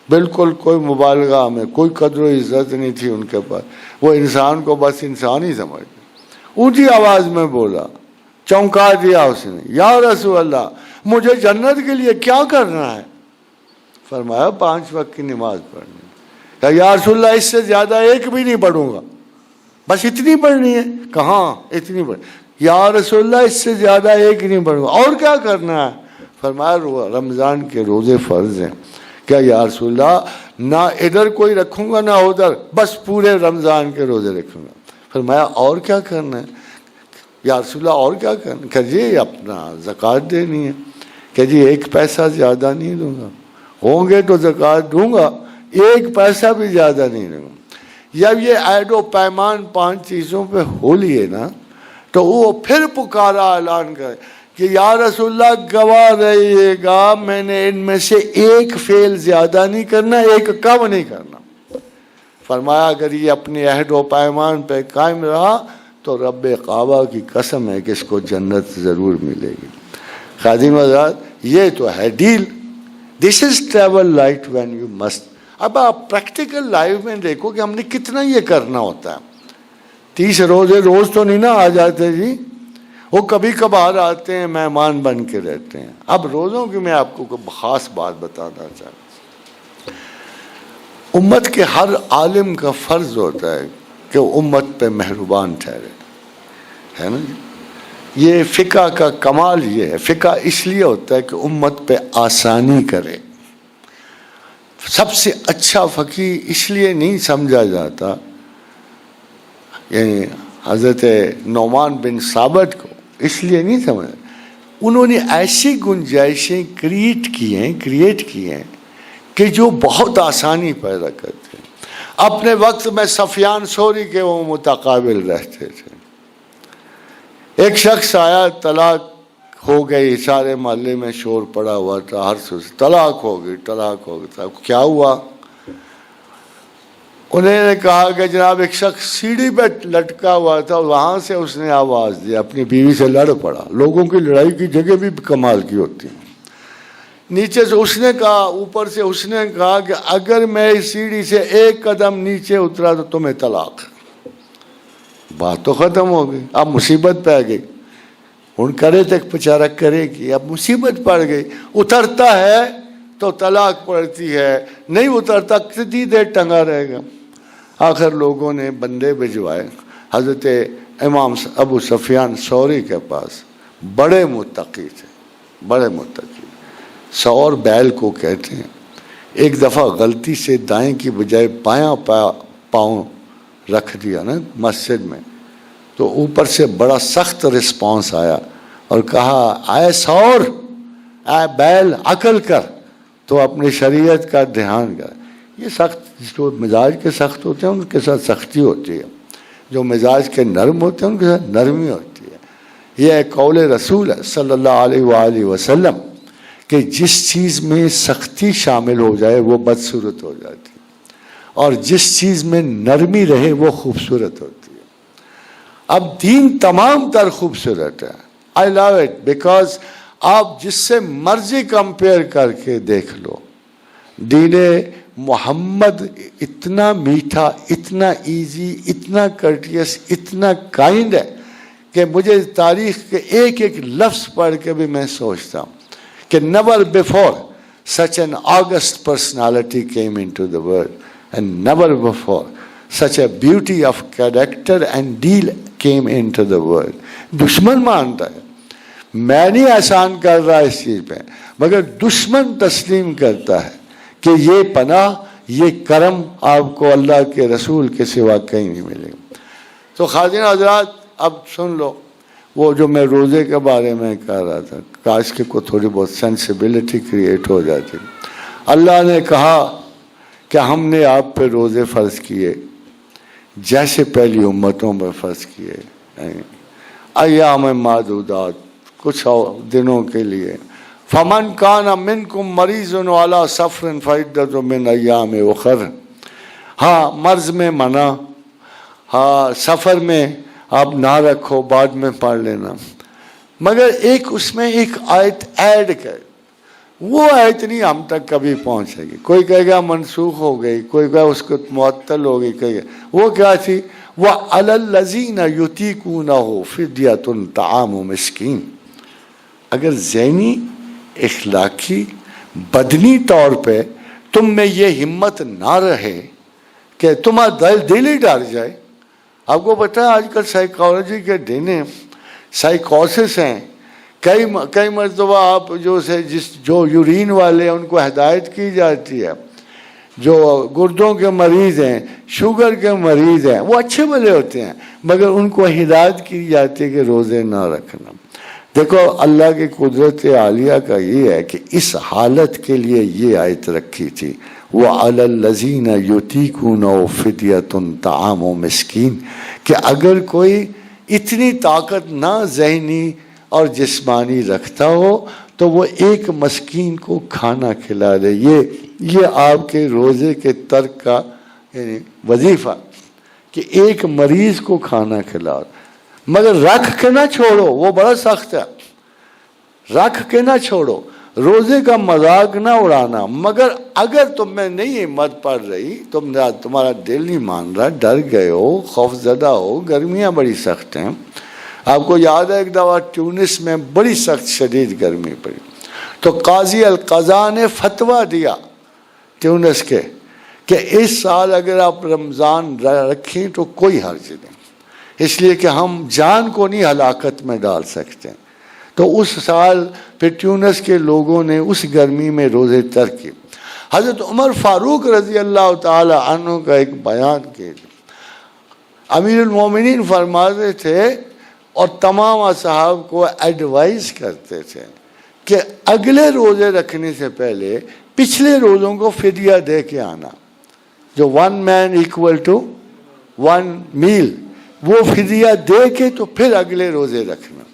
بالکل کوئی مبالغہ میں، کوئی قدر و عزت نہیں تھی ان کے پاس. وہ انسان کو بس انسان ہی سمجھتے. اونچی آواز میں بولا، چونکا دیا اس نے، یا رسول اللہ مجھے جنت کے لیے کیا کرنا ہے؟ فرمایا 5 وقت کی نماز پڑھنی. کہ یا رسول اللہ اس سے زیادہ ایک بھی نہیں پڑھوں گا، بس اتنی پڑھنی ہے. کہاں اتنی پڑھ؟ یا رسول اللہ اس سے زیادہ ایک نہیں پڑھوں گا. اور کیا کرنا ہے؟ فرمایا رمضان کے روزے فرض ہیں. کیا یا رسول اللہ نہ ادھر کوئی رکھوں گا نہ ادھر، بس پورے رمضان کے روزے رکھوں گا. فرمایا اور کیا کرنا ہے؟ یا رسول اللہ اور کیا کرنا؟ کہ جی اپنا زکوٰۃ دینی ہے. کہ جی 1 پیسہ زیادہ نہیں دوں گا، ہوں گے تو زکوٰۃ دوں گا، 1 پیسہ بھی زیادہ نہیں دوں گا. جب یہ عہد و پیمان 5 چیزوں پہ ہو لیے نا تو وہ پھر پکارا، اعلان کرے کہ یا رسول اللہ گواہ رہیے گا میں نے ان میں سے 1 فعل زیادہ نہیں کرنا، 1 کم نہیں کرنا. فرمایا اگر یہ اپنے عہد و پیمان پہ قائم رہا تو رب کعبہ کی قسم ہے کہ اس کو جنت ضرور ملے گی. خادم حضرات یہ تو ہے deal. This is travel light when you must. اب آپ پریکٹیکل لائف میں دیکھو کہ ہم نے کتنا یہ کرنا ہوتا ہے. 30 روزے روز تو نہیں نا آ جاتے جی، وہ کبھی کبھار آتے ہیں، مہمان بن کے رہتے ہیں. اب روزوں کی میں آپ کو خاص بات بتانا چاہتا ہوں. امت کے ہر عالم کا فرض ہوتا ہے کہ امت پہ مہربان ٹھہرے، ہے نا. یہ فقہ کا کمال یہ ہے. فقہ اس لیے ہوتا ہے کہ امت پہ آسانی کرے. سب سے اچھا فقیہ اس لیے نہیں سمجھا جاتا، یعنی حضرت نعمان بن ثابت کو اس لیے نہیں سمجھا، انہوں نے ایسی گنجائشیں کریٹ کی ہیں کہ جو بہت آسانی پیدا کرتے ہیں. اپنے وقت میں سفیان ثوری کے وہ متقابل رہتے تھے. ایک شخص آیا، طلاق ہو گئی، سارے محلے میں شور پڑا ہوا تھا، ہر سے طلاق ہو گئی. کیا ہوا؟ انہوں نے کہا کہ جناب ایک شخص سیڑھی پہ لٹکا ہوا تھا، وہاں سے اس نے آواز دی، اپنی بیوی سے لڑ پڑا. لوگوں کی لڑائی کی جگہ بھی کمال کی ہوتی ہیں. نیچے سے اس نے کہا، اوپر سے اس نے کہا کہ اگر میں اس سیڑھی سے 1 قدم نیچے اترا تو تمہیں طلاق. بات تو ختم ہو گئی. اب مصیبت پہ آ گئی. ان کرے تک بیچارہ کرے گی، اب مصیبت پڑ گئی. اترتا ہے تو طلاق پڑتی ہے، نہیں اترتا کتنی دیر ٹنگا رہے گا. آخر لوگوں نے بندے بھجوائے حضرت امام ابو سفیان ثوری کے پاس. بڑے متقی تھے، بڑے متقی. ثور بیل کو کہتے ہیں. ایک دفعہ غلطی سے دائیں کی بجائے بایاں پاؤں رکھ دیا نا مسجد میں، تو اوپر سے بڑا سخت رسپانس آیا اور کہا اے ثور، اے بیل، عقل کر، تو اپنی شریعت کا دھیان کر. یہ سخت جو مزاج کے سخت ہوتے ہیں ان کے ساتھ سختی ہوتی ہے، جو مزاج کے نرم ہوتے ہیں ان کے ساتھ نرمی ہوتی ہے. یہ قول رسول ہے صلی اللہ علیہ وآلہ وسلم کہ جس چیز میں سختی شامل ہو جائے وہ بدصورت ہو جاتی ہے، اور جس چیز میں نرمی رہے وہ خوبصورت ہوتی ہے. اب دین تمام تر خوبصورت ہے. آئی لو اٹ بیکاز آپ جس سے مرضی کمپیئر کر کے دیکھ لو، دین محمد اتنا میٹھا، اتنا ایزی، اتنا کرٹیس، اتنا کائنڈ ہے کہ مجھے تاریخ کے ایک ایک لفظ پڑھ کے بھی میں سوچتا ہوں کہ never before such an august personality came into the world, and never before such a beauty of character and deal came into the world. دشمن مانتا ہے، میں نہیں احسان کر رہا اس چیز پہ، مگر دشمن تسلیم کرتا ہے کہ یہ پناہ، یہ کرم آپ کو اللہ کے رسول کے سوا کہیں نہیں ملے گا. تو خادم حضرات اب سن لو، وہ جو میں روزے کے بارے میں کہہ رہا تھا، کاش کے کو تھوڑی بہت سینسیبلٹی کریٹ ہو جاتی. اللہ نے کہا کہ ہم نے آپ پہ روزے فرض کیے جیسے پہلی امتوں میں فرض کیے، ایام معدودات، کچھ دنوں کے لیے. فمن کان منکم مریض علی سفر فعدۃ من ایام اخر. ہاں مرض میں منع، ہاں سفر میں آپ نہ رکھو، بعد میں پڑھ لینا. مگر ایک اس میں ایک آیت ایڈ کر، وہ آیت نہیں ہم تک کبھی پہنچے گی. کوئی کہے گا منسوخ ہو گئی، کوئی کہے اس کو معطل ہو گئی. کہے گا وہ کیا تھی؟ وَعَلَى الَّذِينَ يُطِيقُونَهُ فِدْيَةٌ طَعَامُ مِسْكِينٍ. اگر ذہنی، اخلاقی، بدنی طور پہ تم میں یہ ہمت نہ رہے کہ تمہارا دل ہی ڈر جائے. آپ کو پتہ ہے آج کل سائیکالوجی کے دن ہیں، سائیکوسس ہیں. کئی مرتبہ آپ جو یورین والے ہیں ان کو ہدایت کی جاتی ہے، جو گردوں کے مریض ہیں، شوگر کے مریض ہیں، وہ اچھے بھلے ہوتے ہیں، مگر ان کو ہدایت کی جاتی ہے کہ روزے نہ رکھنا. دیکھو اللہ کی قدرت عالیہ کا یہ ہے کہ اس حالت کے لیے یہ آیت رکھی تھی، وَعَلَى الَّذِينَ يُطِيقُونَهُ فِدْيَةٌ طَعَامُ مِسْكِينٍ، کہ اگر کوئی اتنی طاقت نہ ذہنی اور جسمانی رکھتا ہو تو وہ ایک مسکین کو کھانا کھلا دے. یہ آپ کے روزے کے ترک کا یعنی وظیفہ کہ ایک مریض کو کھانا کھلاؤ. مگر رکھ کے نہ چھوڑو، وہ بڑا سخت ہے. رکھ کے نہ چھوڑو، روزے کا مذاق نہ اڑانا. مگر اگر تم میں نہیں ہمت پڑ رہی، تمہارا دل نہیں مان رہا، ڈر گئے ہو، خوف زدہ ہو، گرمیاں بڑی سخت ہیں. آپ کو یاد ہے ایک دفعہ ٹیونس میں بڑی سخت شدید گرمی پڑی، تو قاضی القضاء نے فتویٰ دیا ٹیونس کے کہ اس سال اگر آپ رمضان رکھیں تو کوئی حرج نہیں، اس لیے کہ ہم جان کو نہیں ہلاکت میں ڈال سکتے. تو اس سال پھر ٹیونس کے لوگوں نے اس گرمی میں روزے ترک کیے. حضرت عمر فاروق رضی اللہ تعالی عنہ کا ایک بیان کے امیر المومنین فرماتے تھے اور تمام اصحاب کو ایڈوائز کرتے تھے کہ اگلے روزے رکھنے سے پہلے پچھلے روزوں کو فدیہ دے کے آنا، جو 1 man = 1 meal، وہ فدیہ دے کے تو پھر اگلے روزے رکھنا.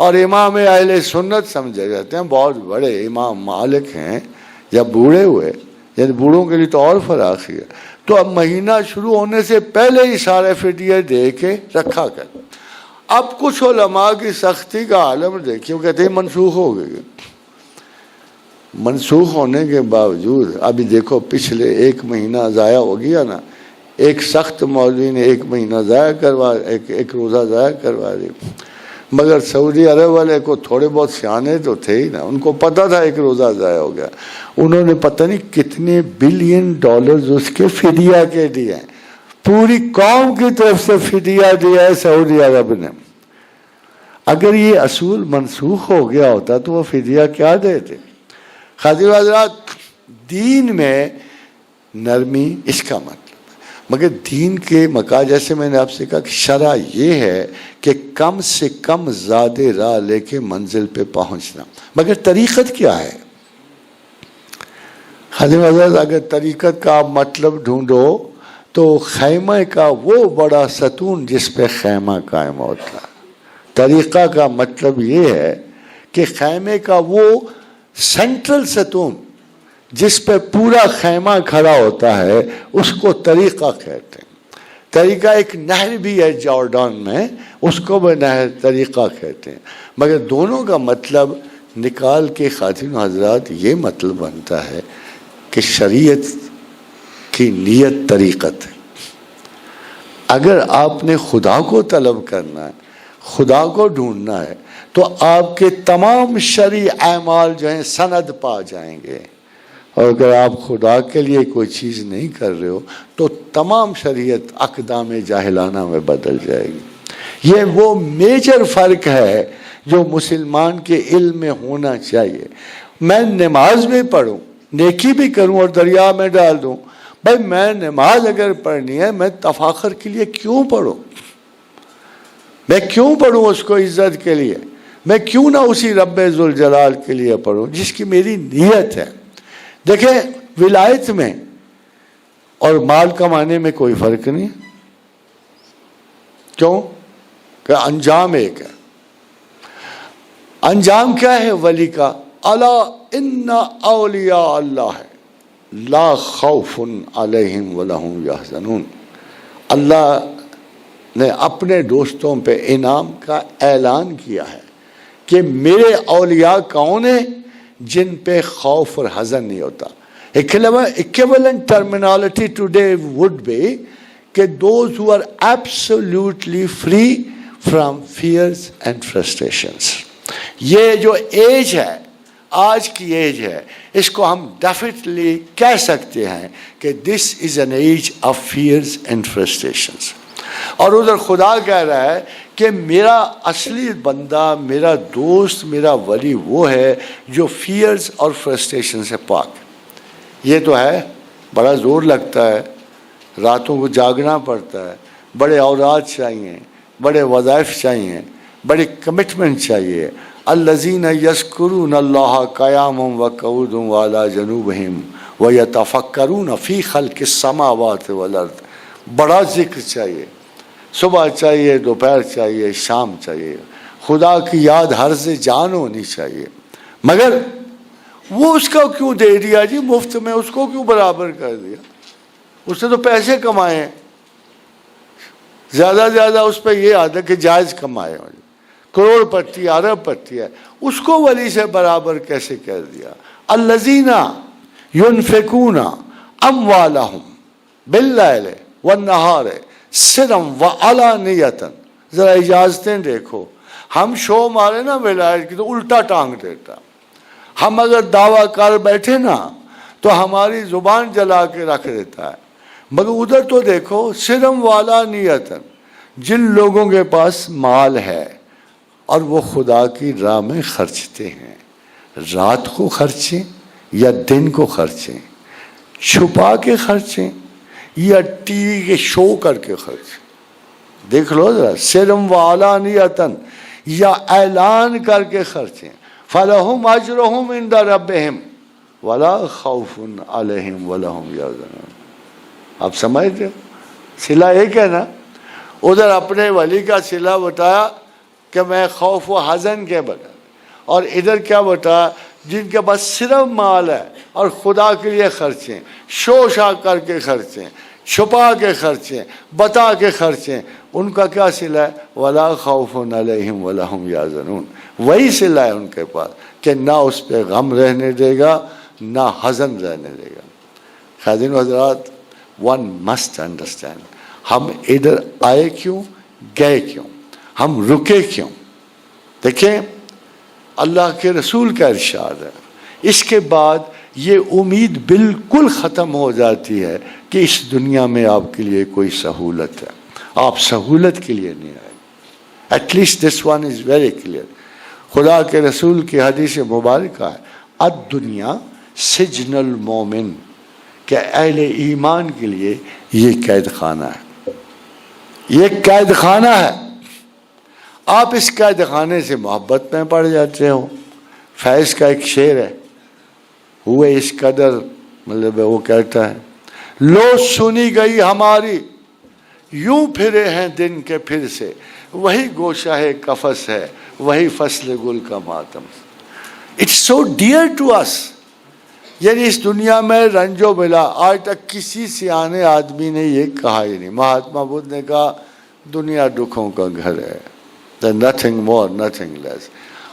اور امام اہل سنت سمجھے جاتے ہیں، بہت بڑے امام مالک ہیں یا بوڑھے ہوئے، یعنی بوڑھوں کے لیے تو اور فراخی ہے، تو اب مہینہ شروع ہونے سے پہلے ہی سارے فدیہ دے کے رکھا کر. اب کچھ علماء کی سختی کا عالم دیکھیں، کہتے ہیں منسوخ ہو گئی. منسوخ ہونے کے باوجود ابھی دیکھو پچھلے 1 مہینہ ضائع ہو گیا نا. ایک سخت مولوی نے 1 مہینہ ضائع کروا، ایک روزہ ضائع کروا دی. مگر سعودی عرب والے کو تھوڑے بہت سیانے تو تھے ہی نا، ان کو پتہ تھا ایک روزہ ضائع ہو گیا، انہوں نے پتہ نہیں کتنے بلین ڈالرز اس کے فدیہ کے دیے ہیں، پوری قوم کی طرف سے فدیہ دیا ہے سعودی عرب نے۔ اگر یہ اصول منسوخ ہو گیا ہوتا تو وہ فدیہ کیا دیتے؟ خاطر حضرات، دین میں نرمی اس کا مطلب، مگر دین کے جیسے میں نے آپ سے کہا کہ شرع یہ ہے کہ کم سے کم زیادہ راہ لے کے منزل پہ پہنچنا، مگر طریقت کیا ہے؟ خادم حضرت، اگر طریقت کا آپ مطلب ڈھونڈو تو خیمہ کا وہ بڑا ستون جس پہ خیمہ قائم ہوتا ہے، طریقہ کا مطلب یہ ہے کہ خیمے کا وہ سینٹرل ستون جس پہ پورا خیمہ کھڑا ہوتا ہے اس کو طریقہ کہتے ہیں۔ طریقہ ایک نہر بھی ہے جارڈان میں، اس کو بھی نہر طریقہ کہتے ہیں، مگر دونوں کا مطلب نکال کے خاتون حضرات یہ مطلب بنتا ہے کہ شریعت کی نیت طریقت ہے۔ اگر آپ نے خدا کو طلب کرنا ہے، خدا کو ڈھونڈنا ہے، تو آپ کے تمام شرعی اعمال جو ہیں سند پا جائیں گے، اور اگر آپ خدا کے لیے کوئی چیز نہیں کر رہے ہو تو تمام شریعت اقدام جاہلانہ میں بدل جائے گی۔ یہ وہ میجر فرق ہے جو مسلمان کے علم میں ہونا چاہیے۔ میں نماز بھی پڑھوں، نیکی بھی کروں اور دریا میں ڈال دوں، بھائی میں نماز اگر پڑھنی ہے میں تفاخر کے لیے کیوں پڑھوں؟ میں کیوں پڑھوں اس کو عزت کے لیے؟ میں کیوں نہ اسی رب ذوالجلال کے لیے پڑھوں جس کی میری نیت ہے؟ دیکھیں، ولایت میں اور مال کمانے میں کوئی فرق نہیں، کیوں کہ انجام ایک ہے۔ انجام کیا ہے ولی کا؟ الا ان اولیاء اللہ لا خوف علیہم ولا هم یحزنون۔ اللہ نے اپنے دوستوں پہ انعام کا اعلان کیا ہے کہ میرے اولیاء کون ہیں؟ جن پہ خوف اور حزن نہیں ہوتا۔ Equivalent terminology today would be کہ those who are absolutely free from fears and frustrations۔ یہ جو ایج ہے، آج کی ایج ہے، اس کو ہم ڈیفینیٹلی کہہ سکتے ہیں کہ this is an age of fears and frustrations۔ اور ادھر خدا کہہ رہا ہے کہ میرا اصلی بندہ، میرا دوست، میرا ولی وہ ہے جو فیئرز اور فرسٹریشن سے پاک۔ یہ تو ہے، بڑا زور لگتا ہے، راتوں کو جاگنا پڑتا ہے، بڑے اوراد چاہیے، بڑے وظائف چاہیے، بڑی کمٹمنٹ چاہیے۔ الذین یذکرون اللہ قیاما وقعودا وعلی جنوبہم ویتفکرون فی خلق السماوات والارض۔ بڑا ذکر چاہیے، صبح چاہیے، دوپہر چاہیے، شام چاہیے، خدا کی یاد ہر سے جان ہونی چاہیے۔ مگر وہ اس کو کیوں دے دیا جی مفت میں؟ اس کو کیوں برابر کر دیا؟ اس نے تو پیسے کمائے ہیں، زیادہ زیادہ اس پہ یہ عادت کہ جائز کمائے، کروڑ پتی، ارب پتی ہے، اس کو ولی سے برابر کیسے کر دیا؟ الذین ينفقون اموالهم باللیل والنہار سرا وعلانیۃ۔ ذرا اجازتیں دیکھو، ہم شو مارے نا ولایت کی تو الٹا ٹانگ دیتا، ہم اگر دعویٰ کر بیٹھے نا تو ہماری زبان جلا کے رکھ دیتا ہے، مگر ادھر تو دیکھو سرم وعلانیۃ، جن لوگوں کے پاس مال ہے اور وہ خدا کی راہ میں خرچتے ہیں، رات کو خرچیں یا دن کو خرچیں، چھپا کے خرچیں یا ٹی وی کے شو کر کے خرچیں، دیکھ لو ذرا، سرم وعلانیۃ یا اعلان کر کے خرچیں، فلہم اجرہم عند ربہم ولا خوف علیہم ولا هم یحزنون۔ آپ سمجھتے ہو صلہ ایک ہے نا؟ ادھر اپنے ولی کا صلہ بتایا کہ میں خوف و حزن کے بغیر، اور ادھر کیا بتایا؟ جن کے پاس صرف مال ہے اور خدا کے لیے خرچیں، شو شا کر کے خرچیں، چھپا کے خرچیں، بتا کے خرچیں، ان کا کیا صلہ ہے؟ ولا خوف علیہم ولا هم یحزنون۔ وہی صلہ ہے ان کے پاس کہ نہ اس پہ غم رہنے دے گا نہ حزن رہنے دے گا۔ خادم حضرات، ون مسٹ انڈرسٹینڈ، ہم ادھر آئے کیوں، گئے کیوں، ہم رکے کیوں؟ دیکھیں اللہ کے رسول کا ارشاد ہے، اس کے بعد یہ امید بالکل ختم ہو جاتی ہے کہ اس دنیا میں آپ کے لیے کوئی سہولت ہے. آپ سہولت کے لیے نہیں آئے. At least this one is very clear. خدا کے رسول کی حدیث مبارکہ ہے الدنیا سجن المومن، کہ اہل ایمان کے لیے یہ قید خانہ ہے، یہ قید خانہ ہے. آپ اس قید خانے سے محبت میں پڑ جاتے ہو. فیض کا ایک شعر ہے، ہوئے اس قدر، مطلب وہ کہتا ہے لو سنی گئی ہماری یوں پھرے ہیں دن کے پھر سے، وہی گوشہ قفس ہے وہی فصل گل کا ماتم. اٹس سو ڈیئر ٹو اس. یعنی اس دنیا میں رنج و بلا، آج تک کسی سیانے آدمی نے یہ کہا ہی نہیں. مہاتما بدھ نے کہا دنیا دکھوں کا گھر ہے، nothing more nothing less.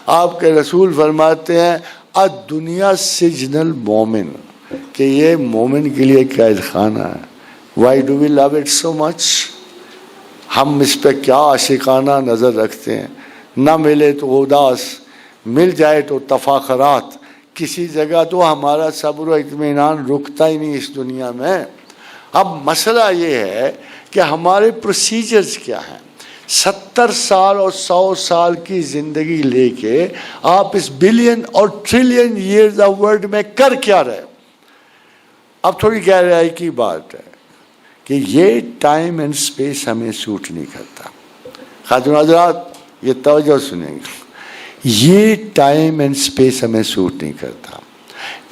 آپ کے رسول فرماتے ہیں الدنیا سجن المومن، کہ یہ مومن کے لیے قید خانہ ہے. why do we love it so much؟ ہم اس پہ کیا عاشقانہ نظر رکھتے ہیں. نہ ملے تو اداس، مل جائے تو تفاخرات. کسی جگہ تو ہمارا صبر و اطمینان رکتا ہی نہیں اس دنیا میں. اب مسئلہ یہ ہے کہ ہمارے پروسیجرز کیا ہیں. 70 سال اور 100 سال کی زندگی لے کے آپ اس بلین اور ٹریلین ایئرز آف ورلڈ میں کر کیا رہے. اب تھوڑی گہرائی کی بات ہے کہ یہ ٹائم اینڈ سپیس ہمیں سوٹ نہیں کرتا. خاتون حضرات یہ توجہ سنیں گے، یہ ٹائم اینڈ سپیس ہمیں سوٹ نہیں کرتا.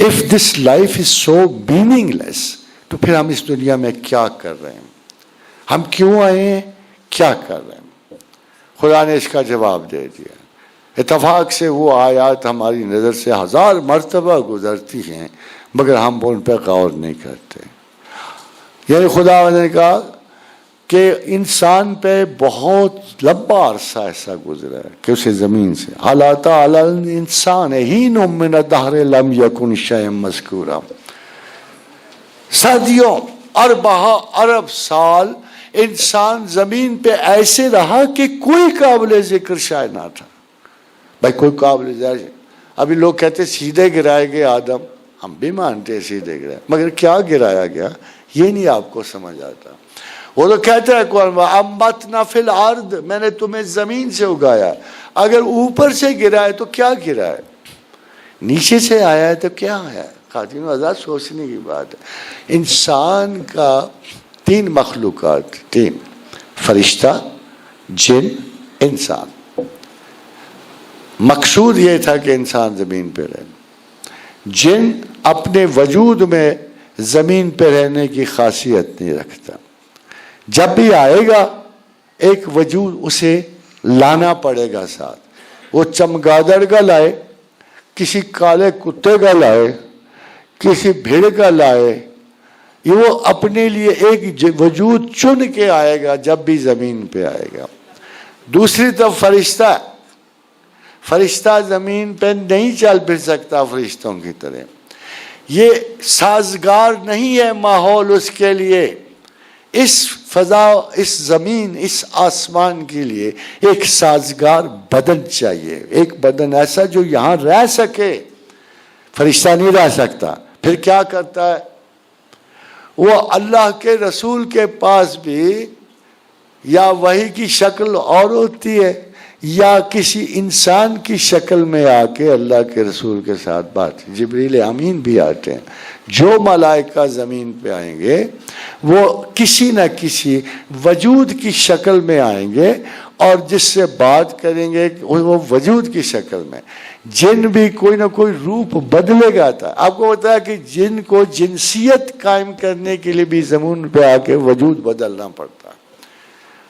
If this life is so meaningless, تو پھر ہم اس دنیا میں کیا کر رہے ہیں، ہم کیوں آئے ہیں، کیا کر رہے ہیں. خدا نے اس کا جواب دے دیا. اتفاق سے وہ آیات ہماری نظر سے 1000 مرتبہ گزرتی ہیں مگر ہم ان پہ غور نہیں کرتے. یعنی خدا نے کہا کہ انسان پہ بہت لمبا عرصہ ایسا گزرا ہے کہ اسے زمین سے الا تعالی الانسان حین من الدہر لم یکن شیئا مذکورا. صدیوں اربع ارب سال انسان زمین پہ ایسے رہا کہ کوئی قابل ذکر شاید نہ تھا. بھائی کوئی قابل ذکر. ابھی لوگ کہتے سیدھے گرائے گئے آدم، ہم بھی مانتے سیدھے گرائے، مگر کیا گرایا گیا یہ نہیں آپ کو سمجھ آتا. وہ تو کہتا ہے قرآن امبتنا فی الارض، میں نے تمہیں زمین سے اگایا. اگر اوپر سے گرا ہے تو کیا گرا ہے، نیچے سے آیا ہے تو کیا آیا ہے. خاتون آزاد سوچنے کی بات ہے. انسان کا 3 مخلوقات، 3 فرشتہ، جن، انسان. مقصود یہ تھا کہ انسان زمین پہ رہے. جن اپنے وجود میں زمین پہ رہنے کی خاصیت نہیں رکھتا. جب بھی آئے گا ایک وجود اسے لانا پڑے گا ساتھ. وہ چمگادڑ کا لائے، کسی کالے کتے کا لائے، کسی بھیڑ کا لائے، یہ وہ اپنے لیے ایک وجود چن کے آئے گا جب بھی زمین پہ آئے گا. دوسری طرف فرشتہ، فرشتہ زمین پہ نہیں چل پھر سکتا فرشتوں کی طرح. یہ سازگار نہیں ہے ماحول اس کے لیے. اس فضا، اس زمین، اس آسمان کے لیے ایک سازگار بدن چاہیے، ایک بدن ایسا جو یہاں رہ سکے. فرشتہ نہیں رہ سکتا. پھر کیا کرتا ہے وہ؟ اللہ کے رسول کے پاس بھی یا وحی کی شکل اور ہوتی ہے یا کسی انسان کی شکل میں آ کے اللہ کے رسول کے ساتھ بات. جبریل امین بھی آتے ہیں. جو ملائکہ زمین پہ آئیں گے وہ کسی نہ کسی وجود کی شکل میں آئیں گے اور جس سے بات کریں گے وہ وجود کی شکل میں. جن بھی کوئی نہ کوئی روپ بدلے گا تھا. آپ کو بتایا کہ جن کو جنسیت قائم کرنے کے لیے بھی زمین پہ آ کے وجود بدلنا پڑتا ہے،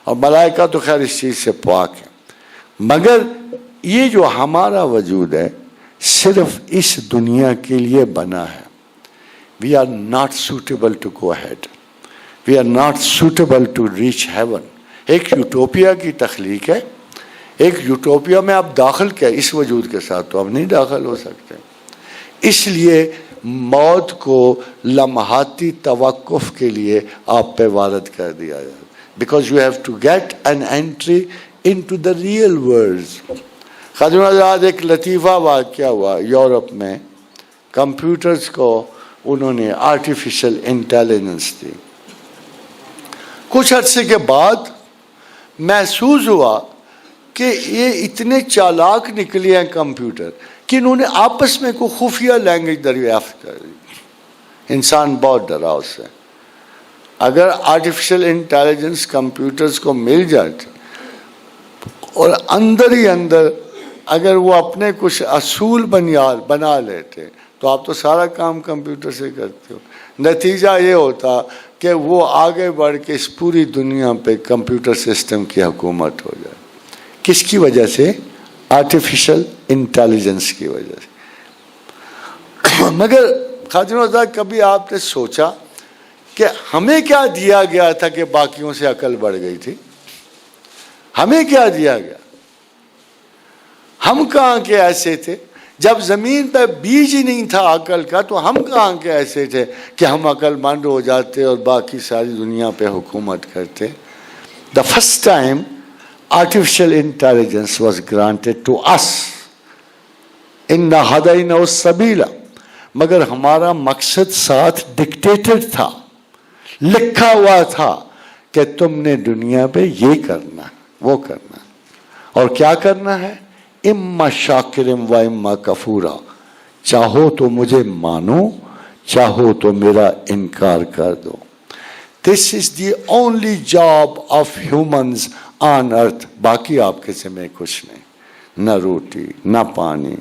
اور ملائکہ تو خیر اس چیز سے پاک ہے. مگر یہ جو ہمارا وجود ہے صرف اس دنیا کے لیے بنا ہے. We are not suitable to go ahead. We are not suitable to reach heaven. ایک یوٹوپیا کی تخلیق ہے. ایک یوٹوپیا میں آپ داخل کیا اس وجود کے ساتھ تو آپ نہیں داخل ہو سکتے. اس لیے موت کو لمحاتی توقف کے لیے آپ پہ وارد کر دیا جائے. Because you have to get an entry into the real world. خادم آزاد ایک لطیفہ واقعہ ہوا یورپ میں، کمپیوٹرز کو انہوں نے آرٹیفیشل انٹیلیجنس دی. کچھ عرصے کے بعد محسوس ہوا کہ یہ اتنے چالاک نکلے ہیں کمپیوٹر کہ انہوں نے آپس میں کوئی خفیہ لینگویج دریافت کر دی. انسان بہت ڈرا اس سے. اگر آرٹیفیشل انٹیلیجنس کمپیوٹرز کو مل جاتی اور اندر ہی اندر اگر وہ اپنے کچھ اصول بنا لیتے تو آپ تو سارا کام کمپیوٹر سے کرتے ہو. نتیجہ یہ ہوتا کہ وہ آگے بڑھ کے اس پوری دنیا پہ کمپیوٹر سسٹم کی حکومت ہو جائے. کس کی وجہ سے؟ آرٹیفیشل انٹیلیجنس کی وجہ سے. مگر خادم آزاد کبھی آپ نے سوچا کہ ہمیں کیا دیا گیا تھا کہ باقیوں سے عقل بڑھ گئی تھی؟ ہمیں کیا دیا گیا؟ ہم کہاں کے ایسے تھے؟ جب زمین پہ بیج ہی نہیں تھا عقل کا تو ہم کہاں کے ایسے تھے کہ ہم عقل مند ہو جاتے اور باقی ساری دنیا پہ حکومت کرتے. The first time artificial intelligence was granted to us. إِنَّا هَدَيْنَاهُ السَّبِيلَ. مگر ہمارا مقصد ساتھ ڈکٹیٹڈ تھا، لکھا ہوا تھا کہ تم نے دنیا پہ یہ کرنا وہ کرنا. اور کیا کرنا ہے؟ اما شاکرم و اما کفورا. چاہو تو مجھے مانو، چاہو تو میرا انکار کر دو. This is the only job of humans on earth. باقی آپ کے ذمہ کچھ نہیں، نہ روٹی، نہ پانی،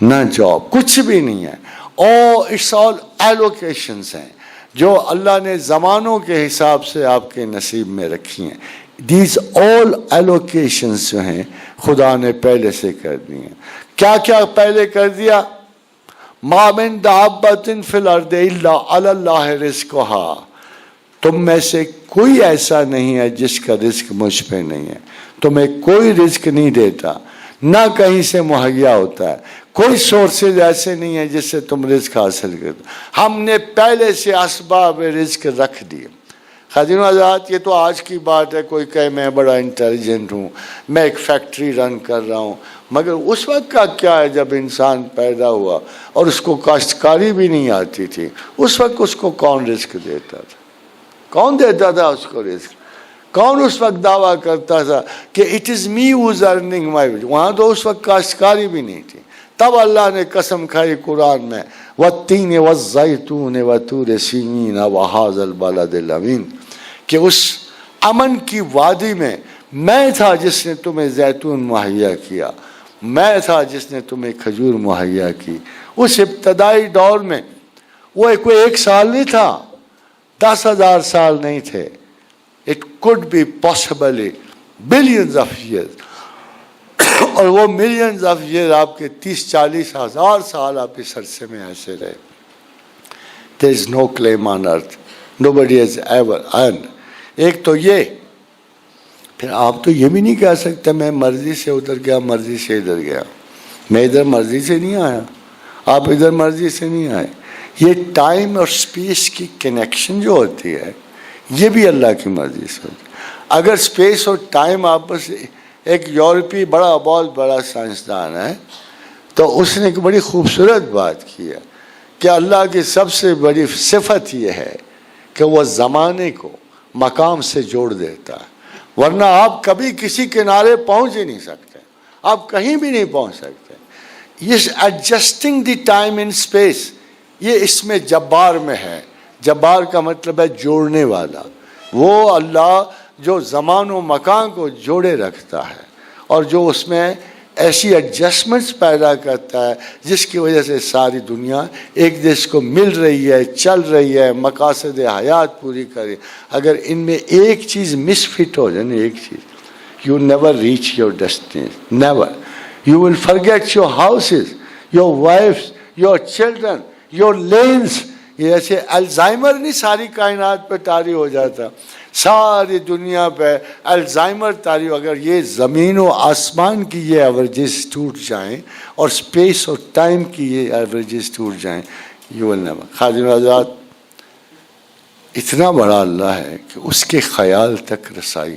نہ جاب، کچھ بھی نہیں ہے. اور اٹس آل ایلوکیشنز ہیں جو اللہ نے زمانوں کے حساب سے آپ کے نصیب میں رکھی ہیں. دیز آل ایلوکیشنز جو ہیں خدا نے پہلے سے کر دی ہیں. کیا کیا پہلے کر دیا؟ ما من دابۃ فی الارض الا علی اللہ رزقھا. تم میں سے کوئی ایسا نہیں ہے جس کا رزق مجھ پہ نہیں ہے. تمہیں کوئی رزق نہیں دیتا، نہ کہیں سے مہیا ہوتا ہے. کوئی سورسز ایسے نہیں ہیں جس سے تم رزق حاصل کرتے. ہم نے پہلے سے اسباب رزق رکھ دیے. خادم آزاد یہ تو آج کی بات ہے، کوئی کہے میں بڑا انٹیلیجنٹ ہوں، میں ایک فیکٹری رن کر رہا ہوں. مگر اس وقت کا کیا ہے جب انسان پیدا ہوا اور اس کو کاشتکاری بھی نہیں آتی تھی، اس وقت اس کو کون رزق دیتا تھا؟ کون دیتا تھا اس کو رزق؟ کون اس وقت دعویٰ کرتا تھا کہ it is me who's earning my wage? وہاں تو اس وقت کاشتکاری بھی نہیں تھی. تب اللہ نے قسم کھائی قرآن میں وَالتِّينِ وَالزَّيْتُونِ وَطُورِ سِينِينَ وَهَٰذَا الْبَلَدِ الْأَمِينِ کہ اس امن کی وادی میں تھا جس نے تمہیں زیتون مہیا کیا، میں تھا جس نے تمہیں کھجور مہیا کی. اس ابتدائی دور میں وہ کوئی 1 سال نہیں تھا، 10,000 سال نہیں تھے. It could be possibly billions of years. اور وہ millions of years آپ کے 30-40 ہزار سال آپ اس عرصے میں ایسے رہے. There is no claim on earth. Nobody has ever earned. ایک تو یہ. پھر آپ تو یہ بھی نہیں کہہ سکتے میں مرضی سے ادھر گیا، مرضی سے ادھر گیا. میں ادھر مرضی سے نہیں آیا، آپ ادھر مرضی سے نہیں آئے. یہ ٹائم اور سپیس کی کنیکشن جو ہوتی ہے یہ بھی اللہ کی مرضی سے ہوتی ہے. اگر سپیس اور ٹائم آپس، ایک یورپی بہت بڑا سائنسدان ہے تو اس نے ایک بڑی خوبصورت بات کی ہے کہ اللہ کی سب سے بڑی صفت یہ ہے کہ وہ زمانے کو مقام سے جوڑ دیتا ہے. ورنہ آپ کبھی کسی کنارے پہنچ ہی نہیں سکتے، آپ کہیں بھی نہیں پہنچ سکتے. یہ adjusting the time in space یہ اس میں جبار میں ہے. جبار کا مطلب ہے جوڑنے والا. وہ اللہ جو زمان و مکان کو جوڑے رکھتا ہے اور جو اس میں ایسی ایڈجسٹمنٹس پیدا کرتا ہے جس کی وجہ سے ساری دنیا ایک دوسرے کو مل رہی ہے، چل رہی ہے، مقاصد حیات پوری کرے. اگر ان میں ایک چیز مس فٹ ہو جائے نا، ایک چیز، you never reach your destination, never. You will forget your houses, your wives, your children, your lands. یہ ایسے الزائمر نہیں ساری کائنات پہ طاری ہو جاتا، ساری دنیا پہ الزائمر طاری. اگر یہ زمین و آسمان کی یہ ایوریجز ٹوٹ جائیں اور اسپیس اور ٹائم کی یہ ایوریجز ٹوٹ جائیں، یو ول نیور. خادم آزاد اتنا بڑا اللہ ہے کہ اس کے خیال تک رسائی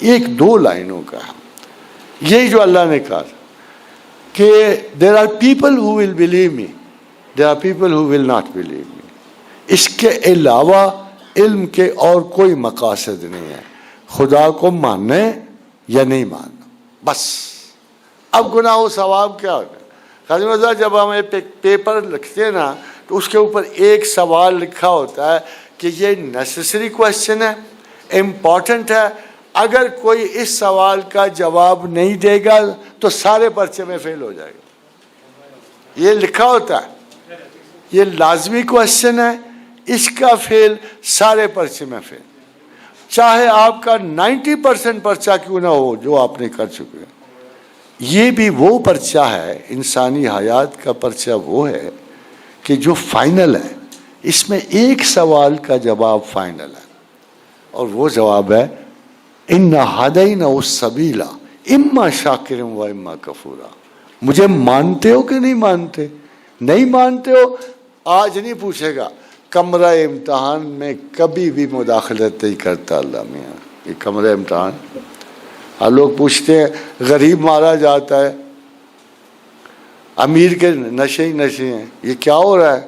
ایک دو لائنوں کا. یہی جو اللہ نے کہا کہ there are people who will believe me, there are people who will not believe me. اس کے علاوہ علم کے اور کوئی مقاصد نہیں ہے. خدا کو ماننا یا نہیں ماننا بس. اب گناہ و ثواب کیا ہوتا ہے؟ قاضی صاحب جب ہم پیپر لکھتے ہیں نا تو اس کے اوپر ایک سوال لکھا ہوتا ہے کہ یہ نیسیسری کوشچن ہے, امپورٹنٹ ہے, اگر کوئی اس سوال کا جواب نہیں دے گا تو سارے پرچے میں فیل ہو جائے گا. یہ لکھا ہوتا ہے, یہ لازمی کوشچن ہے, اس کا فیل سارے پرچے میں فیل, چاہے آپ کا 90% پرچہ کیوں نہ ہو جو آپ نے کر چکے ہیں. یہ بھی وہ پرچہ ہے, انسانی حیات کا پرچہ وہ ہے کہ جو فائنل ہے. اس میں ایک سوال کا جواب فائنل ہے اور وہ جواب ہے اِنَّا هَدَيْنَاهُ السَّبِيلَ اِمَّا شَاكِرًا وَإِمَّا كَفُورًا. مجھے مانتے ہو کہ نہیں مانتے؟ نہیں مانتے ہو آج نہیں پوچھے گا. کمرہ امتحان میں کبھی بھی مداخلت نہیں کرتا اللہ میاں. یہ کمرہ امتحان لوگ پوچھتے ہیں غریب مارا جاتا ہے, امیر کے نشے ہی نشے ہیں, یہ کیا ہو رہا ہے؟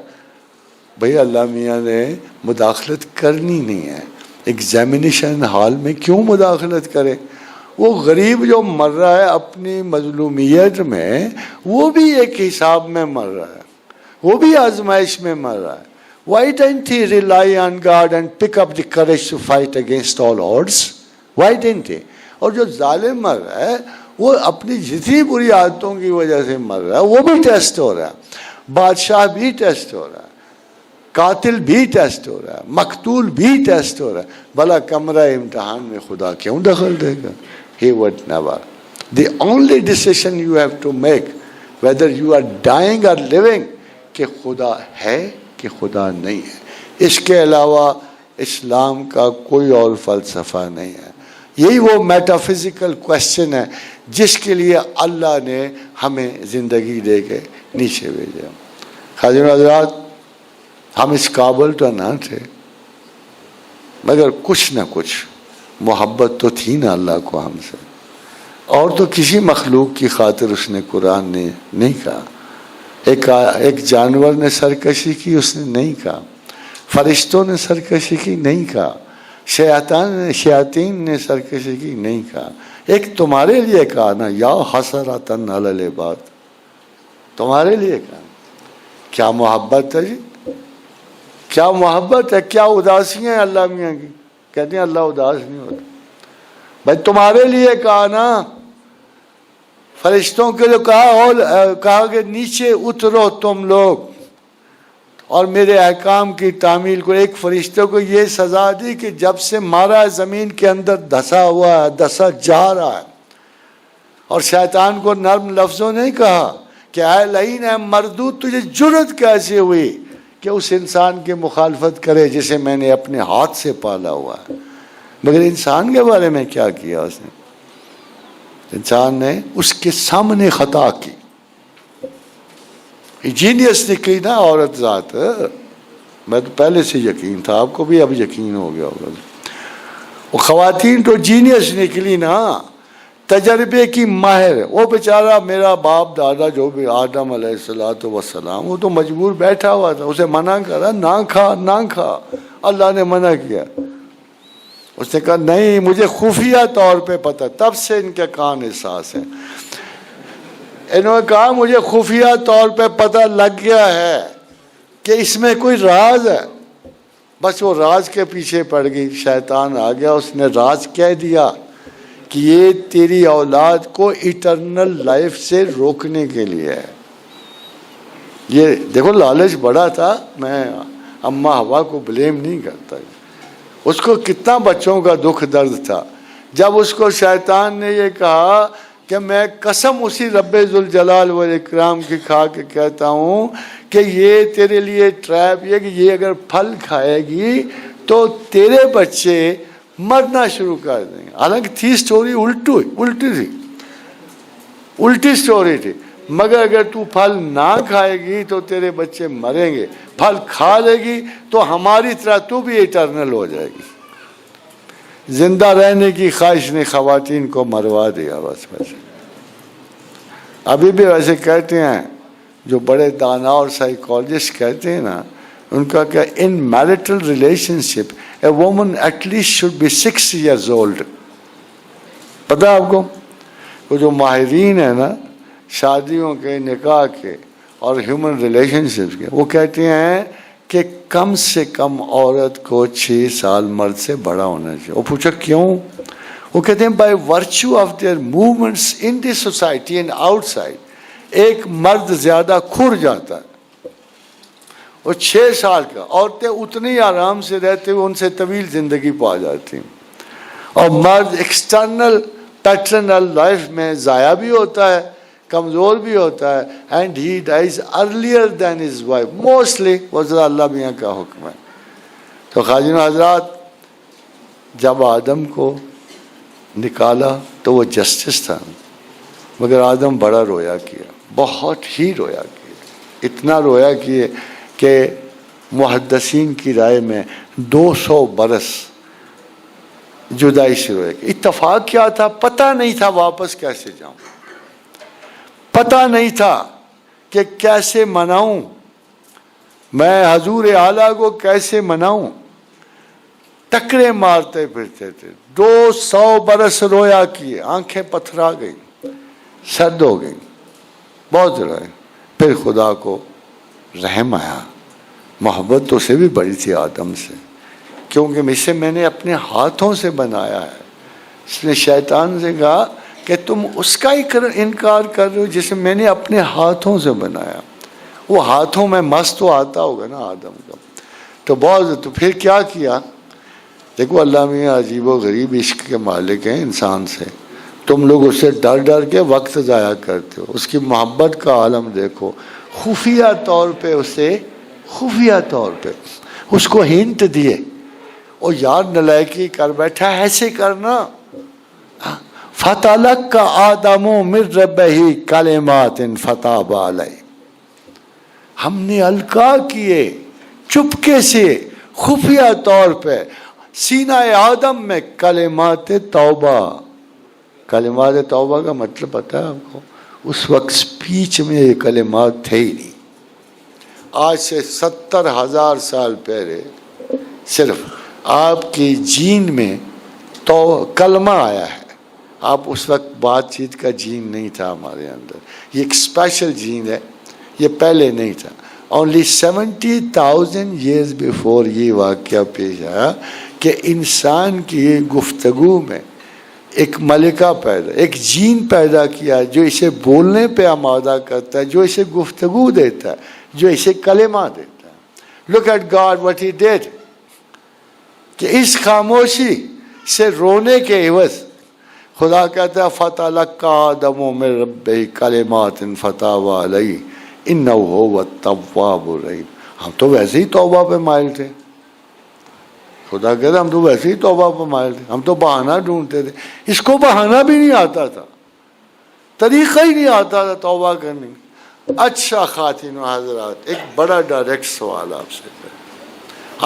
بھئی اللہ میاں نے مداخلت کرنی نہیں ہے. ایگزامینیشن ہال میں کیوں مداخلت کرے؟ وہ غریب جو مر رہا ہے اپنی مظلومیت میں, وہ بھی ایک حساب میں مر رہا ہے, وہ بھی آزمائش میں مر رہا ہے. Why didn't he rely on God and pick up the courage to fight against all odds? Why didn't he? اور جو ظالم مر رہا ہے وہ اپنی جتنی بری عادتوں کی وجہ سے مر رہا ہے, وہ بھی ٹیسٹ ہو رہا ہے, بادشاہ بھی ٹیسٹ ہو رہا ہے, قاتل بھی ٹیسٹ ہو رہا ہے, مقتول بھی ٹیسٹ ہو رہا ہے. بھلا کمرہ امتحان میں خدا کیوں دخل دے گا؟ He would never. The only decision you have to make, whether you are dying or living, کہ خدا ہے کہ خدا نہیں ہے. اس کے علاوہ اسلام کا کوئی اور فلسفہ نہیں ہے. یہی وہ میٹافزیکل کوشچن ہے جس کے لیے اللہ نے ہمیں زندگی دے کے نیچے بھیجا. حاضرین حضرات, ہم اس قابل تو نہ تھے مگر کچھ نہ کچھ محبت تو تھی نا اللہ کو ہم سے. اور تو کسی مخلوق کی خاطر اس نے قرآن نے نہیں کہا. ایک جانور نے سرکشی کی اس نے نہیں کہا, فرشتوں نے سرکشی کی نہیں کہا, شیاطین نے سرکشی کی نہیں کہا. ایک تمہارے لیے کہا نا, یا حسرۃ علی العباد, تمہارے لیے کہا. کیا محبت ہے جی, کیا محبت ہے, کیا اداسیاں ہیں اللہ میاں کی. کہتے ہیں اللہ اداس نہیں ہوتا. بھائی تمہارے لیے کہا نا, فرشتوں کے لیے کہا, اور کہا کہ نیچے اترو تم لوگ اور میرے احکام کی تعمیل کو. ایک فرشتے کو یہ سزا دی کہ جب سے مارا ہے زمین کے اندر دھسا ہوا ہے, دھسا جا رہا ہے. اور شیطان کو نرم لفظوں نہیں کہا کہ اے لعین ہے مردود, تجھے جرت کیسے ہوئی کہ اس انسان کی مخالفت کرے جسے میں نے اپنے ہاتھ سے پالا ہوا ہے. مگر انسان کے بارے میں کیا کیا اس نے؟ انسان نے اس کے سامنے خطا کی. جینیس نکلی نا عورت ذات. میں تو پہلے سے یقین تھا, آپ کو بھی اب یقین ہو گیا ہوگا. وہ خواتین تو جینیس نکلی نا, تجربے کی ماہر. وہ بیچارہ میرا باپ دادا جو بھی آدم علیہ السلام, وہ تو مجبور بیٹھا ہوا تھا, اسے منع کرا نہ کھا نہ کھا. اللہ نے منع کیا, اس نے کہا نہیں مجھے خفیہ طور پہ پتہ. تب سے ان کے کان احساس ہیں. انہوں نے کہا مجھے خفیہ طور پہ پتہ لگ گیا ہے کہ اس میں کوئی راز ہے. بس وہ راز کے پیچھے پڑ گئی. شیطان آ گیا, اس نے راز کہہ دیا کہ یہ تیری اولاد کو ایٹرنل لائف سے روکنے کے لیے ہے. یہ دیکھو لالچ بڑا تھا. میں اماں ہوا کو بلیم نہیں کرتا, اس کو کتنا بچوں کا دکھ درد تھا جب اس کو شیطان نے یہ کہا کہ میں قسم اسی رب ذوالجلال والاکرام کی کھا کے کہتا ہوں کہ یہ تیرے لیے ٹریپ یہ کہ یہ اگر پھل کھائے گی تو تیرے بچے مرنا شروع کر دیں گے. حالانکہ تھی سٹوری الٹی تھی, الٹی سٹوری تھی. مگر اگر تو پھل نہ کھائے گی تو تیرے بچے مریں گے, پھل کھا لے گی تو ہماری طرح تو بھی ایٹرنل ہو جائے گی. زندہ رہنے کی خواہش نے خواتین کو مروا دیا بس ویسے. ابھی بھی ویسے کہتے ہیں جو بڑے دانا اور سائیکالوجسٹ کہتے ہیں نا, ان کا کہ in marital relationship a woman at least should be 6 years old. پتہ آپ کو وہ جو ماہرین ہیں نا شادیوں کے, نکاح کے اور ہیومن ریلیشن شپ کے, وہ کہتے ہیں کہ کم سے کم عورت کو 6 سال مرد سے بڑا ہونا چاہیے. وہ پوچھا کیوں؟ وہ کہتے ہیں by virtue of their movements in the society and آؤٹ سائڈ, ایک مرد زیادہ کھر جاتا ہے. وہ 6 سال کا, عورتیں اتنی آرام سے رہتے ہوئے ان سے طویل زندگی پا جاتی ہیں, اور مرد ایکسٹرنل پیٹرنل لائف میں ضائع بھی ہوتا ہے, کمزور بھی ہوتا ہے, and he dies earlier than his wife mostly. وہ ذرا اللہ میاں کا حکم ہے. تو خواجین حضرات, جب آدم کو نکالا تو وہ جسٹس تھا, مگر آدم بڑا رویا کیا, بہت ہی رویا کیا. اتنا رویا کیا کہ محدثین کی رائے میں 200 برس جدائی سے رویا. اتفاق کیا تھا پتہ نہیں تھا واپس کیسے جاؤں, پتہ نہیں تھا کہ کیسے مناؤں, میں حضور اعلیٰ کو کیسے مناؤں. ٹکرے مارتے پھرتے تھے, 200 برس رویا کیے, آنکھیں پتھرا گئیں, سرد ہو گئیں, بہت روئے. پھر خدا کو رحم آیا. محبت تو اسے بھی بڑی تھی آدم سے, کیونکہ اسے میں نے اپنے ہاتھوں سے بنایا ہے. اس نے شیطان سے کہا کہ تم اس کا ہی انکار کر رہے ہو جسے میں نے اپنے ہاتھوں سے بنایا. وہ ہاتھوں میں مست تو آتا ہوگا نا آدم کا. تو بہت, تو پھر کیا کیا؟ دیکھو اللہ میاں عجیب و غریب عشق کے مالک ہیں انسان سے. تم لوگ اس سے ڈر ڈر کے وقت ضائع کرتے ہو. اس کی محبت کا عالم دیکھو. خفیہ طور پہ اسے, خفیہ طور پہ اس کو ہنٹ دیے, اور یار نلائکی کر بیٹھا, ایسے کرنا. فَتَلَقَّ آدَمُ مِن رَبِّهِ كَلِمَاتٍ فَتَابَ عَلَيْهِ. ہم نے القا کیے چپکے سے, خفیہ طور پہ سینہ آدم میں کلمات توبہ. کلمات توبہ کا مطلب پتہ ہے آپ کو؟ اس وقت سپیچ میں یہ کلمات تھے ہی نہیں. آج سے 70,000 سال پہلے صرف آپ کی جین میں تو کلمہ آیا ہے. آپ اس وقت بات چیت کا جین نہیں تھا ہمارے اندر, یہ ایک اسپیشل جین ہے, یہ پہلے نہیں تھا. اونلی 70,000 years before یہ واقعہ پیش آیا کہ انسان کی گفتگو میں ایک ملکہ پیدا, ایک جین پیدا کیا جو اسے بولنے پہ آمادہ کرتا ہے, جو اسے گفتگو دیتا ہے, جو اسے کلمہ دیتا ہے. Look at God what he did, کہ اس خاموشی سے رونے کے عوض خدا کہتا ہے فَتَلَقَّ آدَمُ مِن رَبِّهِ كَلِمَاتٍ فَتَابَ عَلَيْهِ إِنَّهُ هُوَ التَّوَّابُ الرَّحِيمُ. ہم تو ویسے ہی توبہ پہ مائل تھے. خدا کہتا ہم تو ویسے ہی توبہ پہ مائل تھے, ہم تو بہانہ ڈھونڈتے تھے. اس کو بہانہ بھی نہیں آتا تھا, طریقہ ہی نہیں آتا تھا توبہ کرنے. اچھا خواتین و حضرات, ایک بڑا ڈائریکٹ سوال آپ سے.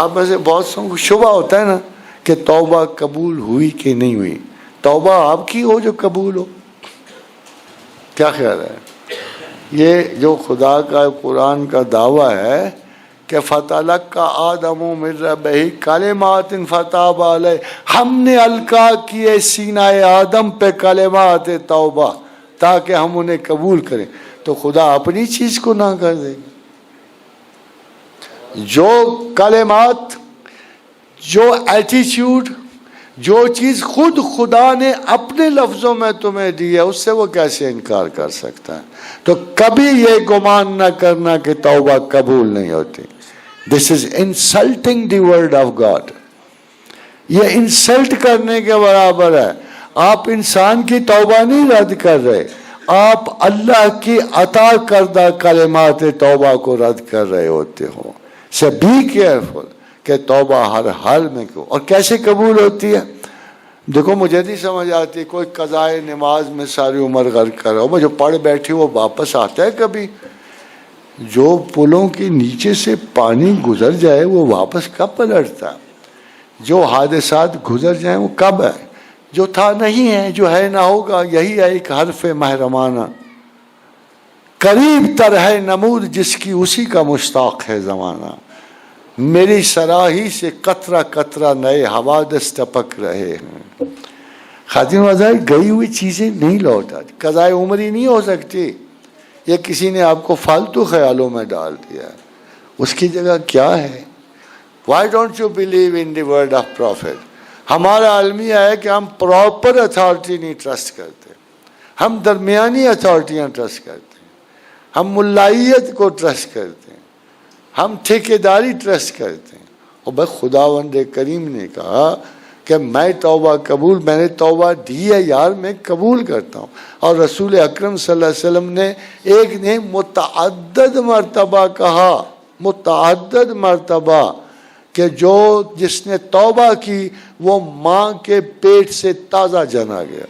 آپ میں سے بہت سو کو شبہ ہوتا ہے نا کہ توبہ قبول ہوئی کہ نہیں ہوئی. توبہ آپ کی ہو جو قبول ہو, کیا خیال ہے؟ یہ جو خدا کا قرآن کا دعویٰ ہے کہ فَتَلَقَّ آدَمُ مِن رَبِّهِ كَلِمَاتٍ فَتَابَ عَلَيْهِ, ہم نے القا کیے سینہ آدم پہ کلمات توبہ تاکہ ہم انہیں قبول کریں. تو خدا اپنی چیز کو نہ کر دے گا. جو کلمات, جو ایٹیچیوڈ, جو چیز خود خدا نے اپنے لفظوں میں تمہیں دی ہے, اس سے وہ کیسے انکار کر سکتا ہے؟ تو کبھی یہ گمان نہ کرنا کہ توبہ قبول نہیں ہوتی. This is insulting the word of God. یہ انسلٹ کرنے کے برابر ہے. آپ انسان کی توبہ نہیں رد کر رہے, آپ اللہ کی عطا کردہ کلمات توبہ کو رد کر رہے ہوتے ہو. So be careful کہ توبہ ہر حال میں کیوں اور کیسے قبول ہوتی ہے. دیکھو مجھے نہیں سمجھ آتی, کوئی قضائے نماز میں ساری عمر غرق کر رہا ہو, جو پڑھ بیٹھی وہ واپس آتا ہے کبھی؟ جو پلوں کے نیچے سے پانی گزر جائے وہ واپس کب پلٹتا؟ جو حادثات گزر جائیں وہ کب ہے؟ جو تھا نہیں ہے، جو ہے نہ ہوگا، یہی ہے ایک حرف محرمانہ، قریب تر ہے نمود جس کی اسی کا مشتاق ہے زمانہ، میری سراہی سے قطرہ قطرہ نئے حوادث ٹپک رہے ہیں۔ خاتون وزائر، گئی ہوئی چیزیں نہیں لوٹاتی، قضائے عمری نہیں ہو سکتی، یہ کسی نے آپ کو فالتو خیالوں میں ڈال دیا، اس کی جگہ کیا ہے؟ Why don't you believe in the word of prophet؟ ہمارا المیہ ہے کہ ہم پراپر اتھارٹی نہیں ٹرسٹ کرتے، ہم درمیانی اتھارٹیاں ٹرسٹ کرتے ہیں، ہم ملائیت کو ٹرسٹ کرتے ہیں، ہم ٹھیکیداری ٹرسٹ کرتے ہیں۔ اور بھائی خداوند کریم نے کہا کہ میں توبہ قبول، میں نے توبہ دی ہے یار، میں قبول کرتا ہوں۔ اور رسول اکرم صلی اللہ علیہ وسلم نے ایک نے متعدد مرتبہ کہا، متعدد مرتبہ، کہ جس نے توبہ کی وہ ماں کے پیٹ سے تازہ جنا گیا۔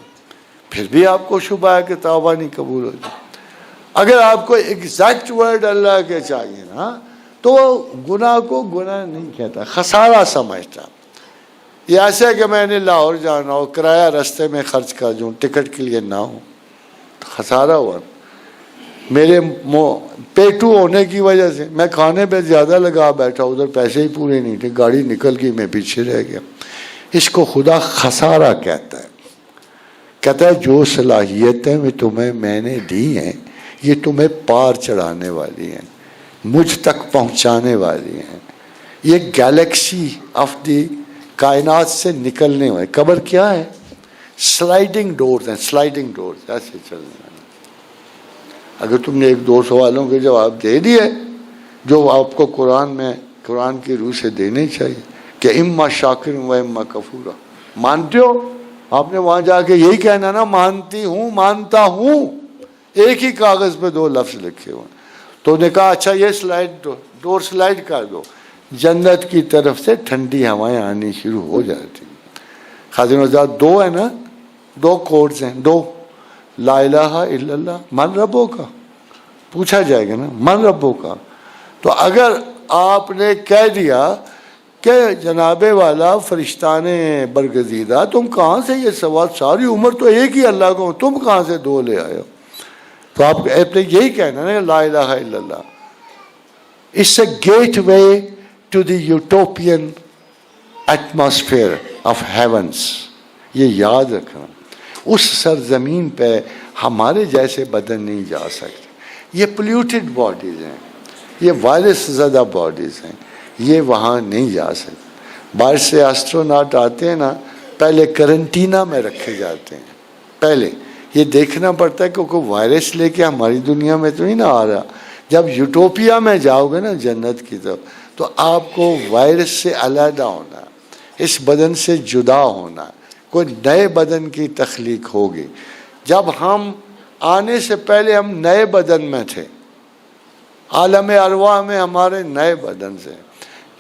پھر بھی آپ کو شبہ ہے کہ توبہ نہیں قبول ہو جائے۔ اگر آپ کو ایگزیکٹ ورڈ اللہ کے چاہیے نا تو گناہ کو گناہ نہیں کہتا، خسارہ سمجھتا۔ یہ ایسے ہے کہ میں نے لاہور جانا ہو، کرایہ رستے میں خرچ کر دوں، ٹکٹ کے لیے نہ ہو، خسارہ ہوا۔ میرے پیٹو ہونے کی وجہ سے میں کھانے پہ زیادہ لگا بیٹھا، ادھر پیسے ہی پورے نہیں تھے، گاڑی نکل گئی، میں پیچھے رہ گیا۔ اس کو خدا خسارہ کہتا ہے، کہتا ہے جو صلاحیتیں میں نے دی ہیں یہ تمہیں پار چڑھانے والی ہیں، مجھ تک پہنچانے والی ہیں، یہ گیلیکسی آف دی کائنات سے نکلنے والے۔ قبر کیا ہے؟ سلائڈنگ ڈورز ہیں، سلائڈنگ ڈورز ایسے چلنے والے۔ اگر تم نے ایک دو سوالوں کے جواب دے دیے جو آپ کو قرآن کی روح سے دینے چاہیے کہ اما شاکر و اما کفورا، مانتے ہو؟ آپ نے وہاں جا کے یہی کہنا نا، مانتی ہوں، مانتا ہوں، ایک ہی کاغذ پہ دو لفظ لکھے ہوئے۔ تو نے کہا اچھا یہ ڈور سلائڈ کر دو، جنت کی طرف سے ٹھنڈی ہوائیں آنی شروع ہو جاتی۔ خادم آزاد دو ہے نا، دو کوڈز ہیں، دو، لا الہ الا اللہ، من ربوں کا پوچھا جائے گا نا، من ربوں کا۔ تو اگر آپ نے کہہ دیا کہ جناب والا فرشتان برگزیدہ، تم کہاں سے یہ سوال، ساری عمر تو ایک ہی اللہ کو، تم کہاں سے دو لے آئے ہو؟ تو آپ نے یہی کہنا نا، لا الہ الا اللہ۔ It's a gateway to the utopian atmosphere of heavens۔ یہ یاد رکھنا، اس سرزمین پہ ہمارے جیسے بدن نہیں جا سکتے، یہ پلیوٹڈ باڈیز ہیں، یہ وائرس زدہ باڈیز ہیں، یہ وہاں نہیں جا سکتے۔ باہر سے ایسٹروناٹ آتے ہیں نا، پہلے کرنٹینا میں رکھے جاتے ہیں، پہلے یہ دیکھنا پڑتا ہے کہ کوئی وائرس لے کے ہماری دنیا میں تو نہیں نہ آ رہا۔ جب یوٹوپیا میں جاؤ گے نا جنت کی طرف، تو آپ کو وائرس سے علیحدہ ہونا، اس بدن سے جدا ہونا، کوئی نئے بدن کی تخلیق ہوگی۔ جب ہم آنے سے پہلے ہم نئے بدن میں تھے، عالم ارواح میں ہمارے نئے بدن سے،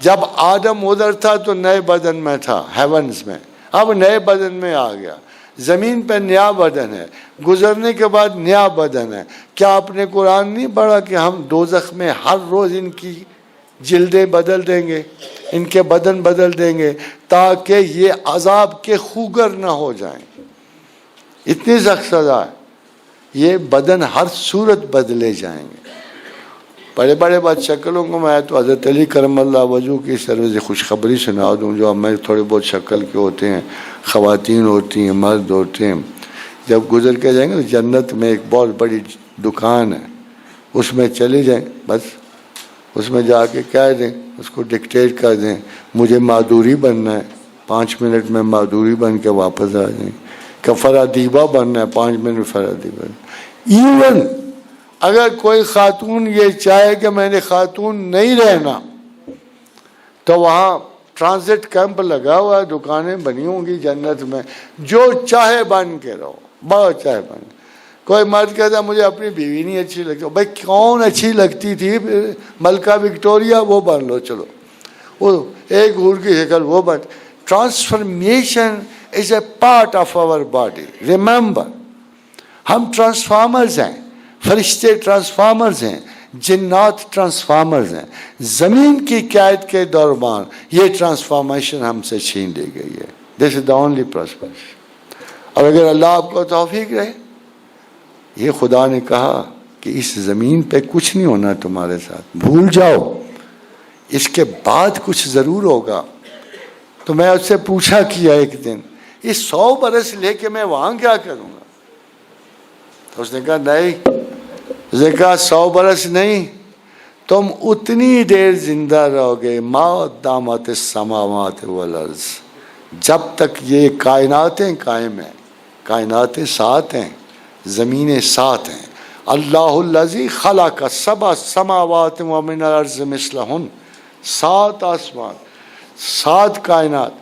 جب آدم ادھر تھا تو نئے بدن میں تھا ہیونز میں، اب نئے بدن میں آ گیا، زمین پہ نیا بدن ہے، گزرنے کے بعد نیا بدن ہے۔ کیا آپ نے قرآن نہیں پڑھا کہ ہم دوزخ میں ہر روز ان کی جلدیں بدل دیں گے، ان کے بدن بدل دیں گے تاکہ یہ عذاب کے خوگر نہ ہو جائیں؟ اتنی سخت سزا ہے، یہ بدن ہر صورت بدلے جائیں گے۔ بڑے بڑے بد شکلوں کو میں تو حضرت علی کرم اللہ وجہ کی سروس خوشخبری سنا دوں، جو ہمیں تھوڑے بہت شکل کے ہوتے ہیں، خواتین ہوتی ہیں، مرد ہوتے ہیں، جب گزر کے جائیں گے تو جنت میں ایک بہت بڑی دکان ہے، اس میں چلے جائیں، بس اس میں جا کے کہہ دیں، اس کو ڈکٹیٹ کر دیں مجھے مادھوری بننا ہے، 5 منٹ میں مادھوری بن کے واپس آ جائیں، کہ فرادیبہ بننا ہے، 5 منٹ میں فرادیبہ۔ ایون اگر کوئی خاتون یہ چاہے کہ میں نے خاتون نہیں رہنا، تو وہاں ٹرانزٹ کیمپ لگا ہوا ہے، دکانیں بنی ہوں گی جنت میں، جو چاہے بن کے رہو، بہت چاہے بن۔ کوئی مرد کہتا مجھے اپنی بیوی نہیں اچھی لگتی، بھائی کون اچھی لگتی تھی؟ ملکہ وکٹوریہ، وہ بن لو، چلو وہ ایک حور کی شکل وہ بن۔ Transformation is a part of our body, remember ہم ٹرانسفارمرز ہیں، فرشتے ٹرانسفارمرز ہیں، جنات ٹرانسفارمرز ہیں. زمین کی قید کے دوران یہ ٹرانسفارمیشن ہم سے چھین لی گئی ہے. دس از دا اونلی پراسپریشن. اور اگر اللہ آپ کو توفیق رہے, یہ خدا نے کہا کہ اس زمین پہ کچھ نہیں ہونا تمہارے ساتھ, بھول جاؤ, اس کے بعد کچھ ضرور ہوگا. تو میں اس سے پوچھا کیا ایک دن, یہ 100 برس لے کے میں وہاں کیا کروں گا؟ تو اس نے کہا نہیں, اس نے کہا 100 برس نہیں, تم اتنی دیر زندہ رہو گے ما دامت السماوات والارض, جب تک یہ کائناتیں قائم ہیں. کائناتیں 7 ہیں, زمینیں 7 ہیں. اللہ الذی خلق 7 سماوات ومن الارض مثلہن, 7 آسمان, 7 کائنات,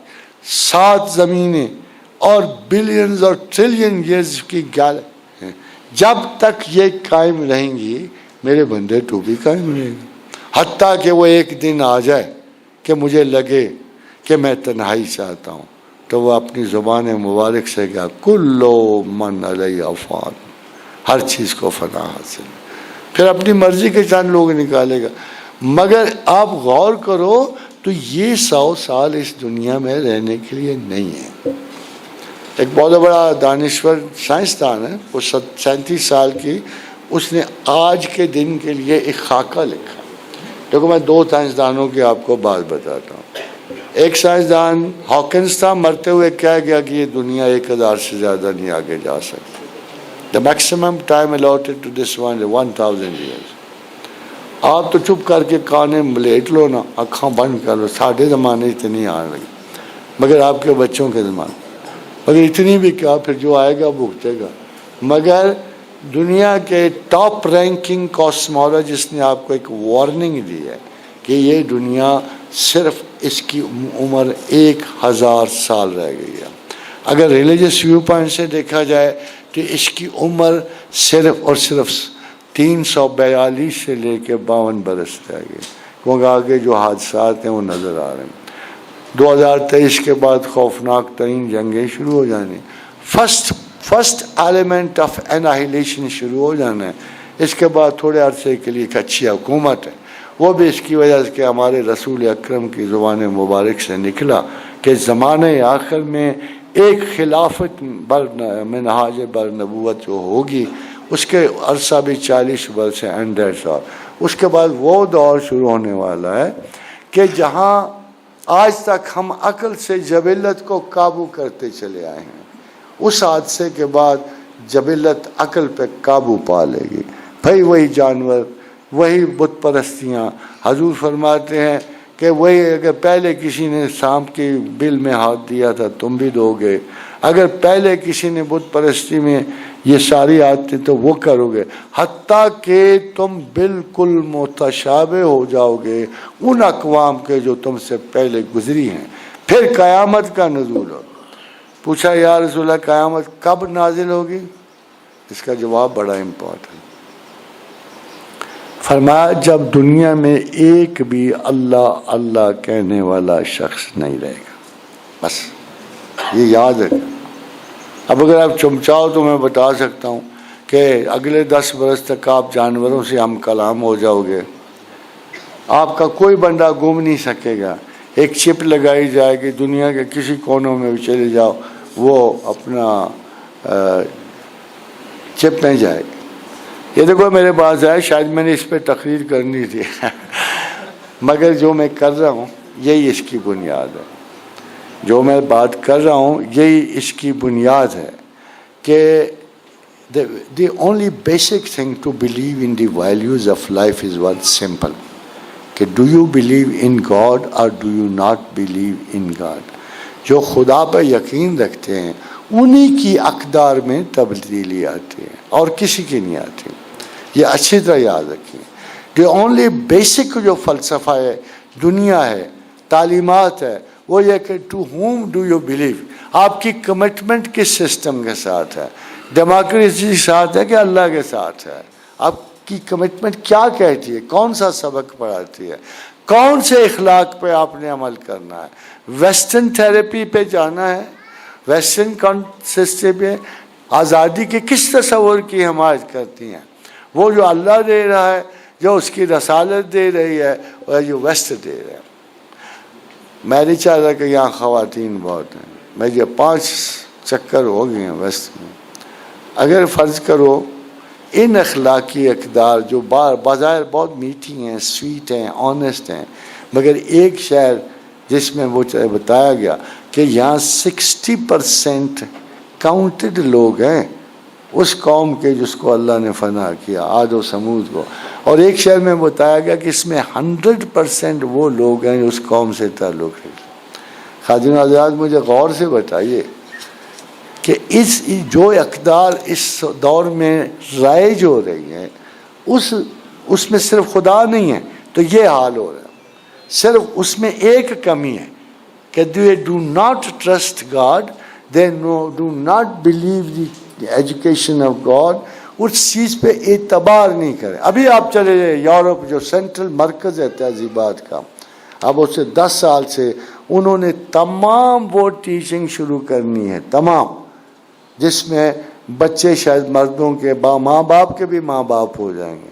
7 زمینیں اور بلینز اور ٹریلین ایئرز کی گال. جب تک یہ قائم رہیں گی میرے بندے تو بھی قائم رہیں گے. حتیٰ کہ وہ ایک دن آ جائے کہ مجھے لگے کہ میں تنہائی چاہتا ہوں, تو وہ اپنی زبان مبارک سے کہا کلو من علیہ فان, ہر چیز کو فنا حاصل. پھر اپنی مرضی کے چند لوگ نکالے گا. مگر آپ غور کرو تو یہ 100 سال اس دنیا میں رہنے کے لیے نہیں ہے. ایک بہت بڑا دانشور سائنسدان ہے, وہ 37 سال کی, اس نے آج کے دن کے لیے ایک خاکہ لکھا. دیکھو میں 2 سائنسدانوں کی آپ کو بات بتاتا ہوں. ایک سائنسدان ہاکنز تھا, مرتے ہوئے کہہ گیا کہ یہ دنیا 1000 سے زیادہ نہیں آگے جا سکتی. The maximum time allotted to this one is 1000 years. آپ تو چپ کر کے کانے ملیٹ لو نا, آنکھاں بند کر لو. ساڑھے زمانے اتنی آنے لگی, مگر آپ کے بچوں کے زمانے, مگر اتنی بھی کیا, پھر جو آئے گا بھگتے گا. مگر دنیا کے ٹاپ رینکنگ کاسمولوجسٹ نے آپ کو ایک وارننگ دی ہے کہ یہ دنیا صرف اس کی عمر 1000 سال رہ گئی ہے. اگر ریلیجس ویو پوائنٹ سے دیکھا جائے تو اس کی عمر صرف اور صرف 342 سے لے کے 52 برس رہ گئی, کیونکہ آگے جو حادثات ہیں وہ نظر آ رہے ہیں. 2023 کے بعد خوفناک ترین جنگیں شروع ہو جانی, فرسٹ ایلیمنٹ آف انہیلیشن شروع ہو جانا ہے. اس کے بعد تھوڑے عرصے کے لیے ایک اچھی حکومت ہے, وہ بھی اس کی وجہ سے کہ ہمارے رسول اکرم کی زبان مبارک سے نکلا کہ زمانے آخر میں ایک خلافت منہاج بر نبوت جو ہوگی اس کے عرصہ بھی 40 برس سے 100 سال. اس کے بعد وہ دور شروع ہونے والا ہے کہ جہاں آج تک ہم عقل سے جبلت کو قابو کرتے چلے آئے ہیں, اس حادثے کے بعد جبلت عقل پہ قابو پا لے گی. بھائی وہی جانور, وہی بت پرستیاں. حضور فرماتے ہیں کہ وہی اگر پہلے کسی نے سانپ کی بل میں ہاتھ دیا تھا تم بھی دو گے, اگر پہلے کسی نے بت پرستی میں یہ ساری عادتیں تو وہ کرو گے, حتیٰ کہ تم بالکل متشابہ ہو جاؤ گے ان اقوام کے جو تم سے پہلے گزری ہیں. پھر قیامت کا نزول ہو. پوچھا یا رسول اللہ قیامت کب نازل ہوگی؟ اس کا جواب بڑا امپورٹنٹ. فرمایا جب دنیا میں ایک بھی اللہ اللہ کہنے والا شخص نہیں رہے گا. بس یہ یاد ہے. اب اگر آپ چمچاؤ تو میں بتا سکتا ہوں کہ اگلے 10 برس تک آپ جانوروں سے ہم کلام ہو جاؤ گے, آپ کا کوئی بندہ گم نہیں سکے گا. ایک چپ لگائی جائے گی, دنیا کے کسی کونوں میں بھی چلے جاؤ وہ اپنا چپ میں جائے گی. یہ دیکھو میرے پاس آئے, شاید میں نے اس پہ تقریر کرنی تھی مگر جو میں کر رہا ہوں یہی اس کی بنیاد ہے. جو میں بات کر رہا ہوں یہی اس کی بنیاد ہے کہ the only basic thing to believe in the values of life is one simple, کہ do you believe in God or do you not believe in God. جو خدا پہ یقین رکھتے ہیں انہی کی اقدار میں تبدیلی آتی ہے اور کسی کی نہیں آتی. یہ اچھی طرح یاد رکھیں. the only basic جو فلسفہ ہے, دنیا ہے, تعلیمات ہے, وہ یہ کہ to whom do you believe, آپ کی کمٹمنٹ کس سسٹم کے ساتھ ہے. ڈیموکریسی کے ساتھ ہے کہ اللہ کے ساتھ ہے. آپ کی کمٹمنٹ کیا کہتی ہے, کون سا سبق پڑھاتی ہے, کون سے اخلاق پہ آپ نے عمل کرنا ہے. ویسٹرن تھیراپی پہ جانا ہے, ویسٹرن کانسیپٹ پہ آزادی کے کس تصور کی حمایت کرتی ہیں. وہ جو اللہ دے رہا ہے جو اس کی رسالت دے رہی ہے اور جو ویسٹ دے رہے ہیں. میں نہیں چاہتا کہ یہاں خواتین بہت ہیں. مجھے 5 چکر ہو گئے ہیں ویسٹ میں. اگر فرض کرو ان اخلاقی اقدار جو بظاہر بہت میٹھی ہیں، سویٹ ہیں، آنیسٹ ہیں، مگر ایک شہر جس میں وہ بتایا گیا کہ یہاں 60% کاؤنٹڈ لوگ ہیں اس قوم کے جس کو اللہ نے فنا کیا، عاد و سمود کو، اور ایک شہر میں بتایا گیا کہ اس میں 100% وہ لوگ ہیں جو اس قوم سے تعلق ہے. خادم حضرات مجھے غور سے بتائیے کہ اس جو اقدار اس دور میں رائج ہو رہی ہیں اس میں صرف خدا نہیں ہے تو یہ حال ہو رہا ہے. صرف اس میں ایک کمی ہے کہ they do not trust God, they do not believe the education of God. اس چیز پہ اعتبار نہیں کریں. ابھی آپ چلے جائیں یورپ جو سینٹرل مرکز ہے تہذیبات کا، اب اس سے 10 سال سے انہوں نے تمام وہ ٹیچنگ شروع کرنی ہے، تمام، جس میں بچے شاید مردوں کے ماں باپ کے بھی ماں باپ ہو جائیں گے.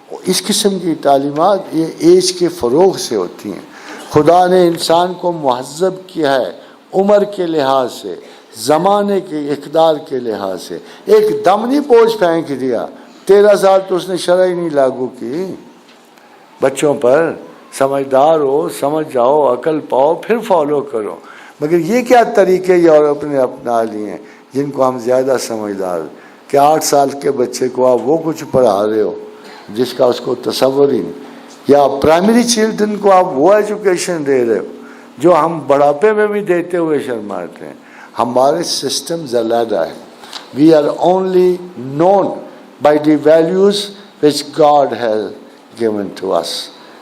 اس قسم کی تعلیمات یہ ایج کے فروغ سے ہوتی ہیں. خدا نے انسان کو مہذب کیا ہے عمر کے لحاظ سے، زمانے کے اقدار کے لحاظ سے. ایک دم نہیں بوجھ پھینک دیا. 13 سال تو اس نے شرع ہی نہیں لاگو کی بچوں پر. سمجھدار ہو، سمجھ جاؤ، عقل پاؤ، پھر فالو کرو. مگر یہ کیا طریقے یورپ نے اپنا لیے ہیں جن کو ہم زیادہ سمجھدار، کہ 8 سال کے بچے کو آپ وہ کچھ پڑھا رہے ہو جس کا اس کو تصور ہی نہیں، یا پرائمری چلڈرن کو آپ وہ ایجوکیشن دے رہے ہو جو ہم بڑھاپے میں بھی دیتے ہوئے شرماتے ہیں. ہمارے سسٹمز علیحدہ ہیں. We are only known by the values which God has given to us.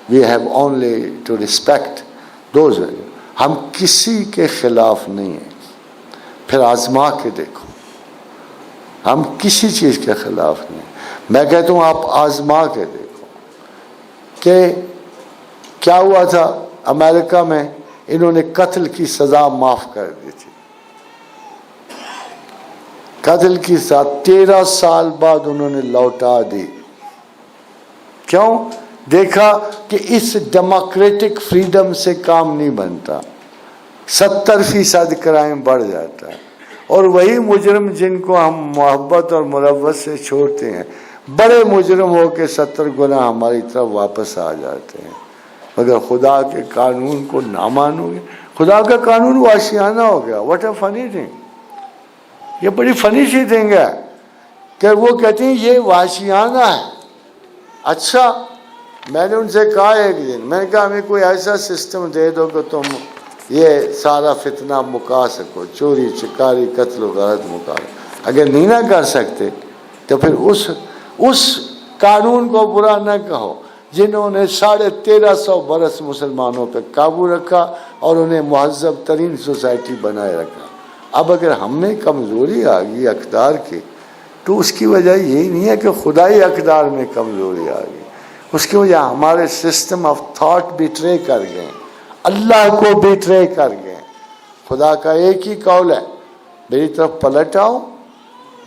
We have only to respect those values. ہم کسی کے خلاف نہیں ہیں. پھر آزما کے دیکھو، ہم کسی چیز کے خلاف نہیں. میں کہتا ہوں آپ آزما کے دیکھو کہ کیا ہوا تھا امریکہ میں. انہوں نے قتل کی سزا معاف کر دی تھی. قتل کی سزا 13 سال بعد انہوں نے لوٹا دی. کیوں؟ دیکھا کہ اس ڈیموکریٹک فریڈم سے کام نہیں بنتا. 70% کرائم بڑھ جاتا ہے. اور وہی مجرم جن کو ہم محبت اور مروت سے چھوڑتے ہیں بڑے مجرم ہو کے 70 گنا ہماری طرف واپس آ جاتے ہیں. مگر خدا کے قانون کو نہ مانو گے. خدا کا قانون وحشیانہ ہو گیا. What a funny thing. یہ بڑی فنی سی تھنگ ہے کہ وہ کہتے ہیں یہ وحشیانہ ہے. اچھا، میں نے ان سے کہا ایک دن، میں نے کہا ہمیں کوئی ایسا سسٹم دے دو کہ تم یہ سارا فتنہ مکا سکو، چوری چکاری قتل و غارت مکا. اگر نہیں نہ کر سکتے تو پھر اس قانون کو برا نہ کہو جنہوں نے 1350 برس مسلمانوں پہ قابو رکھا اور انہیں مہذب ترین سوسائٹی بنائے رکھا. اب اگر ہم میں کمزوری آ گئی اقدار کی تو اس کی وجہ یہی نہیں ہے کہ خدائی اقدار میں کمزوری آ گئی. اس کی وجہ ہمارے سسٹم آف تھاٹ بیٹرے کر گئے، اللہ کو بیٹرے کر گئے. خدا کا ایک ہی قول ہے، میری طرف پلٹ آؤ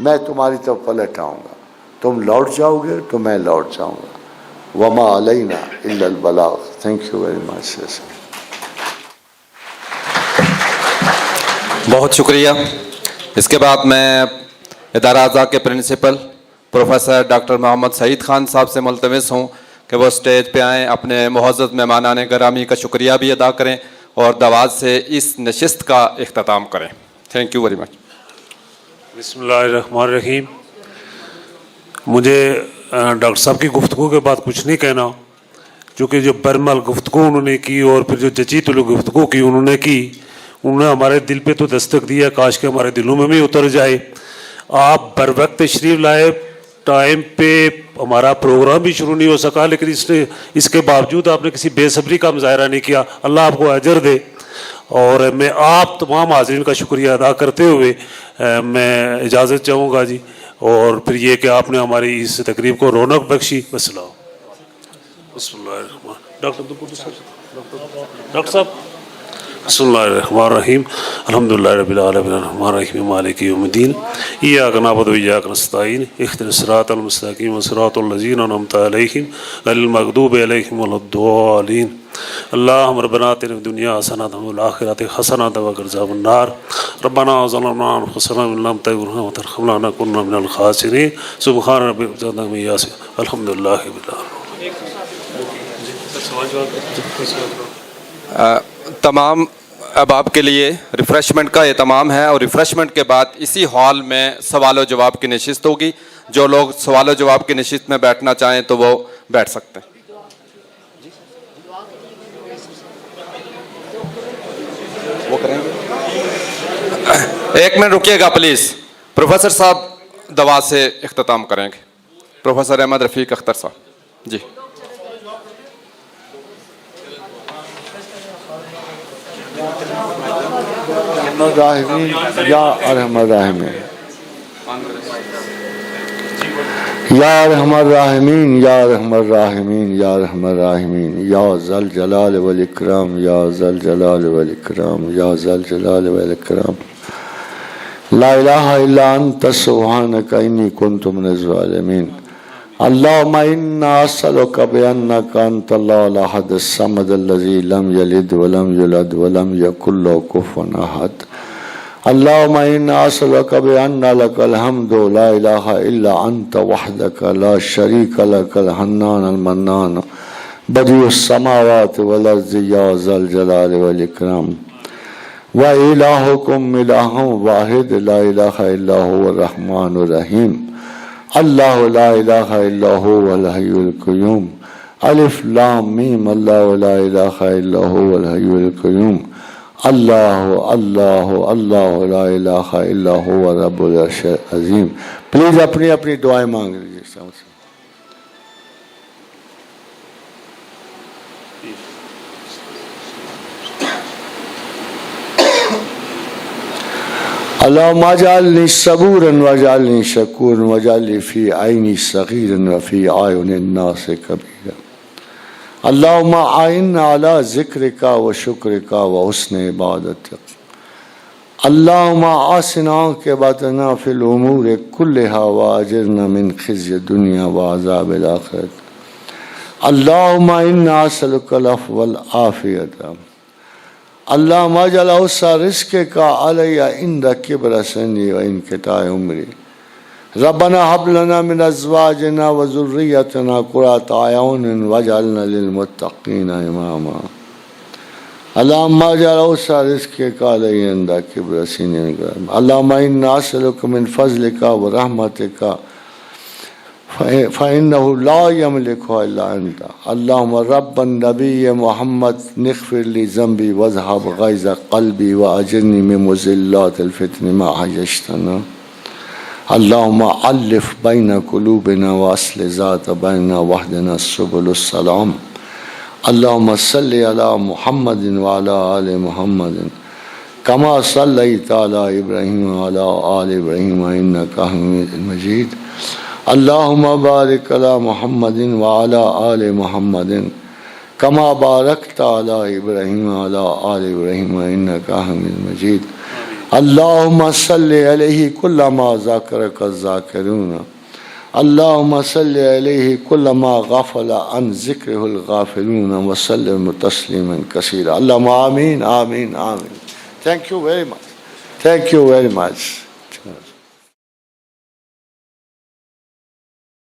میں تمہاری طرف پلٹ آؤں گا. تم لوٹ جاؤ گے تو میں لوٹ جاؤں گا. وما علینا الا البلاغ. Thank you very much. بہت شکریہ. اس کے بعد میں ادارہ اعضاء کے principal professor doctor Muhammad Saeed Khan Sahib سے ملتمس ہوں کہ وہ اسٹیج پہ آئیں، اپنے معزز مہمانان گرامی کا شکریہ بھی ادا کریں اور دعوت سے اس نشست کا اختتام کریں. تھینک یو ویری مچ. بسم اللہ الرحمن الرحیم. مجھے ڈاکٹر صاحب کی گفتگو کے بعد کچھ نہیں کہنا، چونکہ جو برمل گفتگو انہوں نے کی اور پھر جو جچی تلو گفتگو کی انہوں نے ہمارے دل پہ تو دستک دیا، کاش کہ ہمارے دلوں میں بھی اتر جائے. آپ بر وقت تشریف لائے، ٹائم پہ ہمارا پروگرام بھی شروع نہیں ہو سکا، لیکن اس کے باوجود آپ نے کسی بے صبری کا مظاہرہ نہیں کیا. اللہ آپ کو اجر دے. اور میں آپ تمام حاضرین کا شکریہ ادا کرتے ہوئے میں اجازت چاہوں گا جی. اور پھر یہ کہ آپ نے ہماری اس تقریب کو رونق بخشی. بسم اللہ الرحمن. ڈاکٹر صاحب بسم اللہ الرحمن الرحیم الحمدللہ رب العالمین الرحمن الرحیم مالک یوم الدین ایاک نعبد و ایاک نستعین اهدنا الصراط المستقیم صراط الذین انعمت علیہم غیر المغضوب علیہم ولا الضالین اللہم ربنا آتنا فی الدنیا حسنۃ وفی الآخرۃ حسنۃ وقنا عذاب النار ربنا ظلمنا انفسنا وان لم تغفر لنا وترحمنا لنکونن من الخاسرین سبحان ربک رب العزۃ عما یصفون الحمدللہ رب العالمین. تمام احباب کے لیے ریفریشمنٹ کا اہتمام ہے اور ریفریشمنٹ کے بعد اسی ہال میں سوال و جواب کی نشست ہوگی. جو لوگ سوال و جواب کی نشست میں بیٹھنا چاہیں تو وہ بیٹھ سکتے ہیں. وہ کریں گے. ایک منٹ رکیے گا پلیز. پروفیسر صاحب دعا سے اختتام کریں گے. پروفیسر احمد رفیق اختر صاحب. جی یا ارحم الراحمین یا ارحم الراحمین یا ارحم الراحمین یا ارحم الراحمین یا ذل جلال والاکرام یا ذل جلال والاکرام یا ذل جلال والاکرام. لا الہ الا انت سبحانک انی کنت من الظالمین. اللہم انا اسألک بانک انت اللہ الاحد الصمد الذی لم یلد ولم یولد ولم یکن لہ کفوا احد. اللہم انا اسألک بان لک الحمد لا الہ الا انت وحدک لا شریک لک الحنان المنان بدیع السماوات والارض یا ذا الجلال والاکرام. وإلہکم الہ واحد لا الہ الا هو الرحمن الرحیم. اللہ لا الہ الا هو الحی القیوم. الف لام میم اللہ لا الہ الا هو الحی القیوم. اللہ اللہ اللہ لا الہ الا هو رب العرش العظیم. پلیز اپنی اپنی دعائیں مانگ لیجیے. اللہم اجعلنی صبورا واجعلنی شکورا واجعلنی فی عینی صغیرا وفی اعین الناس کبیرا. اللہم اعنا علی ذکرک و شکرک و حسن عبادتک. اللہم آسنا عاقبتنا فی الامور کلها واجرنا من خزی الدنیا وعذاب الآخرۃ. اللہم انا اسألک العفو والعافیۃ. اللہم اجعل اوسع رزقک علی عند کبر سنی و انقطاع عمری. ربنا هب لنا من ازواجنا وذریتنا قرۃ اعین واجعلنا للمتقین اماما. اللہم اجعل اوسع رزقک علی عند کبر سنی. اللہم انا اسألک من فضلک ورحمتک فإنه لا يملكها إلا أنت. اللهم رب النبي محمد نغفر لي ذنبي واذهب غيظ قلبي وأجرني من مضلات الفتن ما حيجتنا. اللهم ألف بين قلوبنا وأصلح ذات بيننا واهدنا سبل السلام. اللهم صل على محمد وعلى آل محمد كما صليت على إبراهيم وعلى آل إبراهيم إنك حميد مجيد. اللہم بارک علی محمد وعلی آل محمد کما بارکت علی ابراہیم وعلی آل ابراہیم انک حمید مجید. اللہم صلی علیہ کل ما ذکرک الذاکرون. اللہم صلی علیہ کل ما غفل عن ذکرہ الغافلون وسلم تسلیما کثیرا. اللہم آمین آمین آمین. Thank you very much. Thank you very much.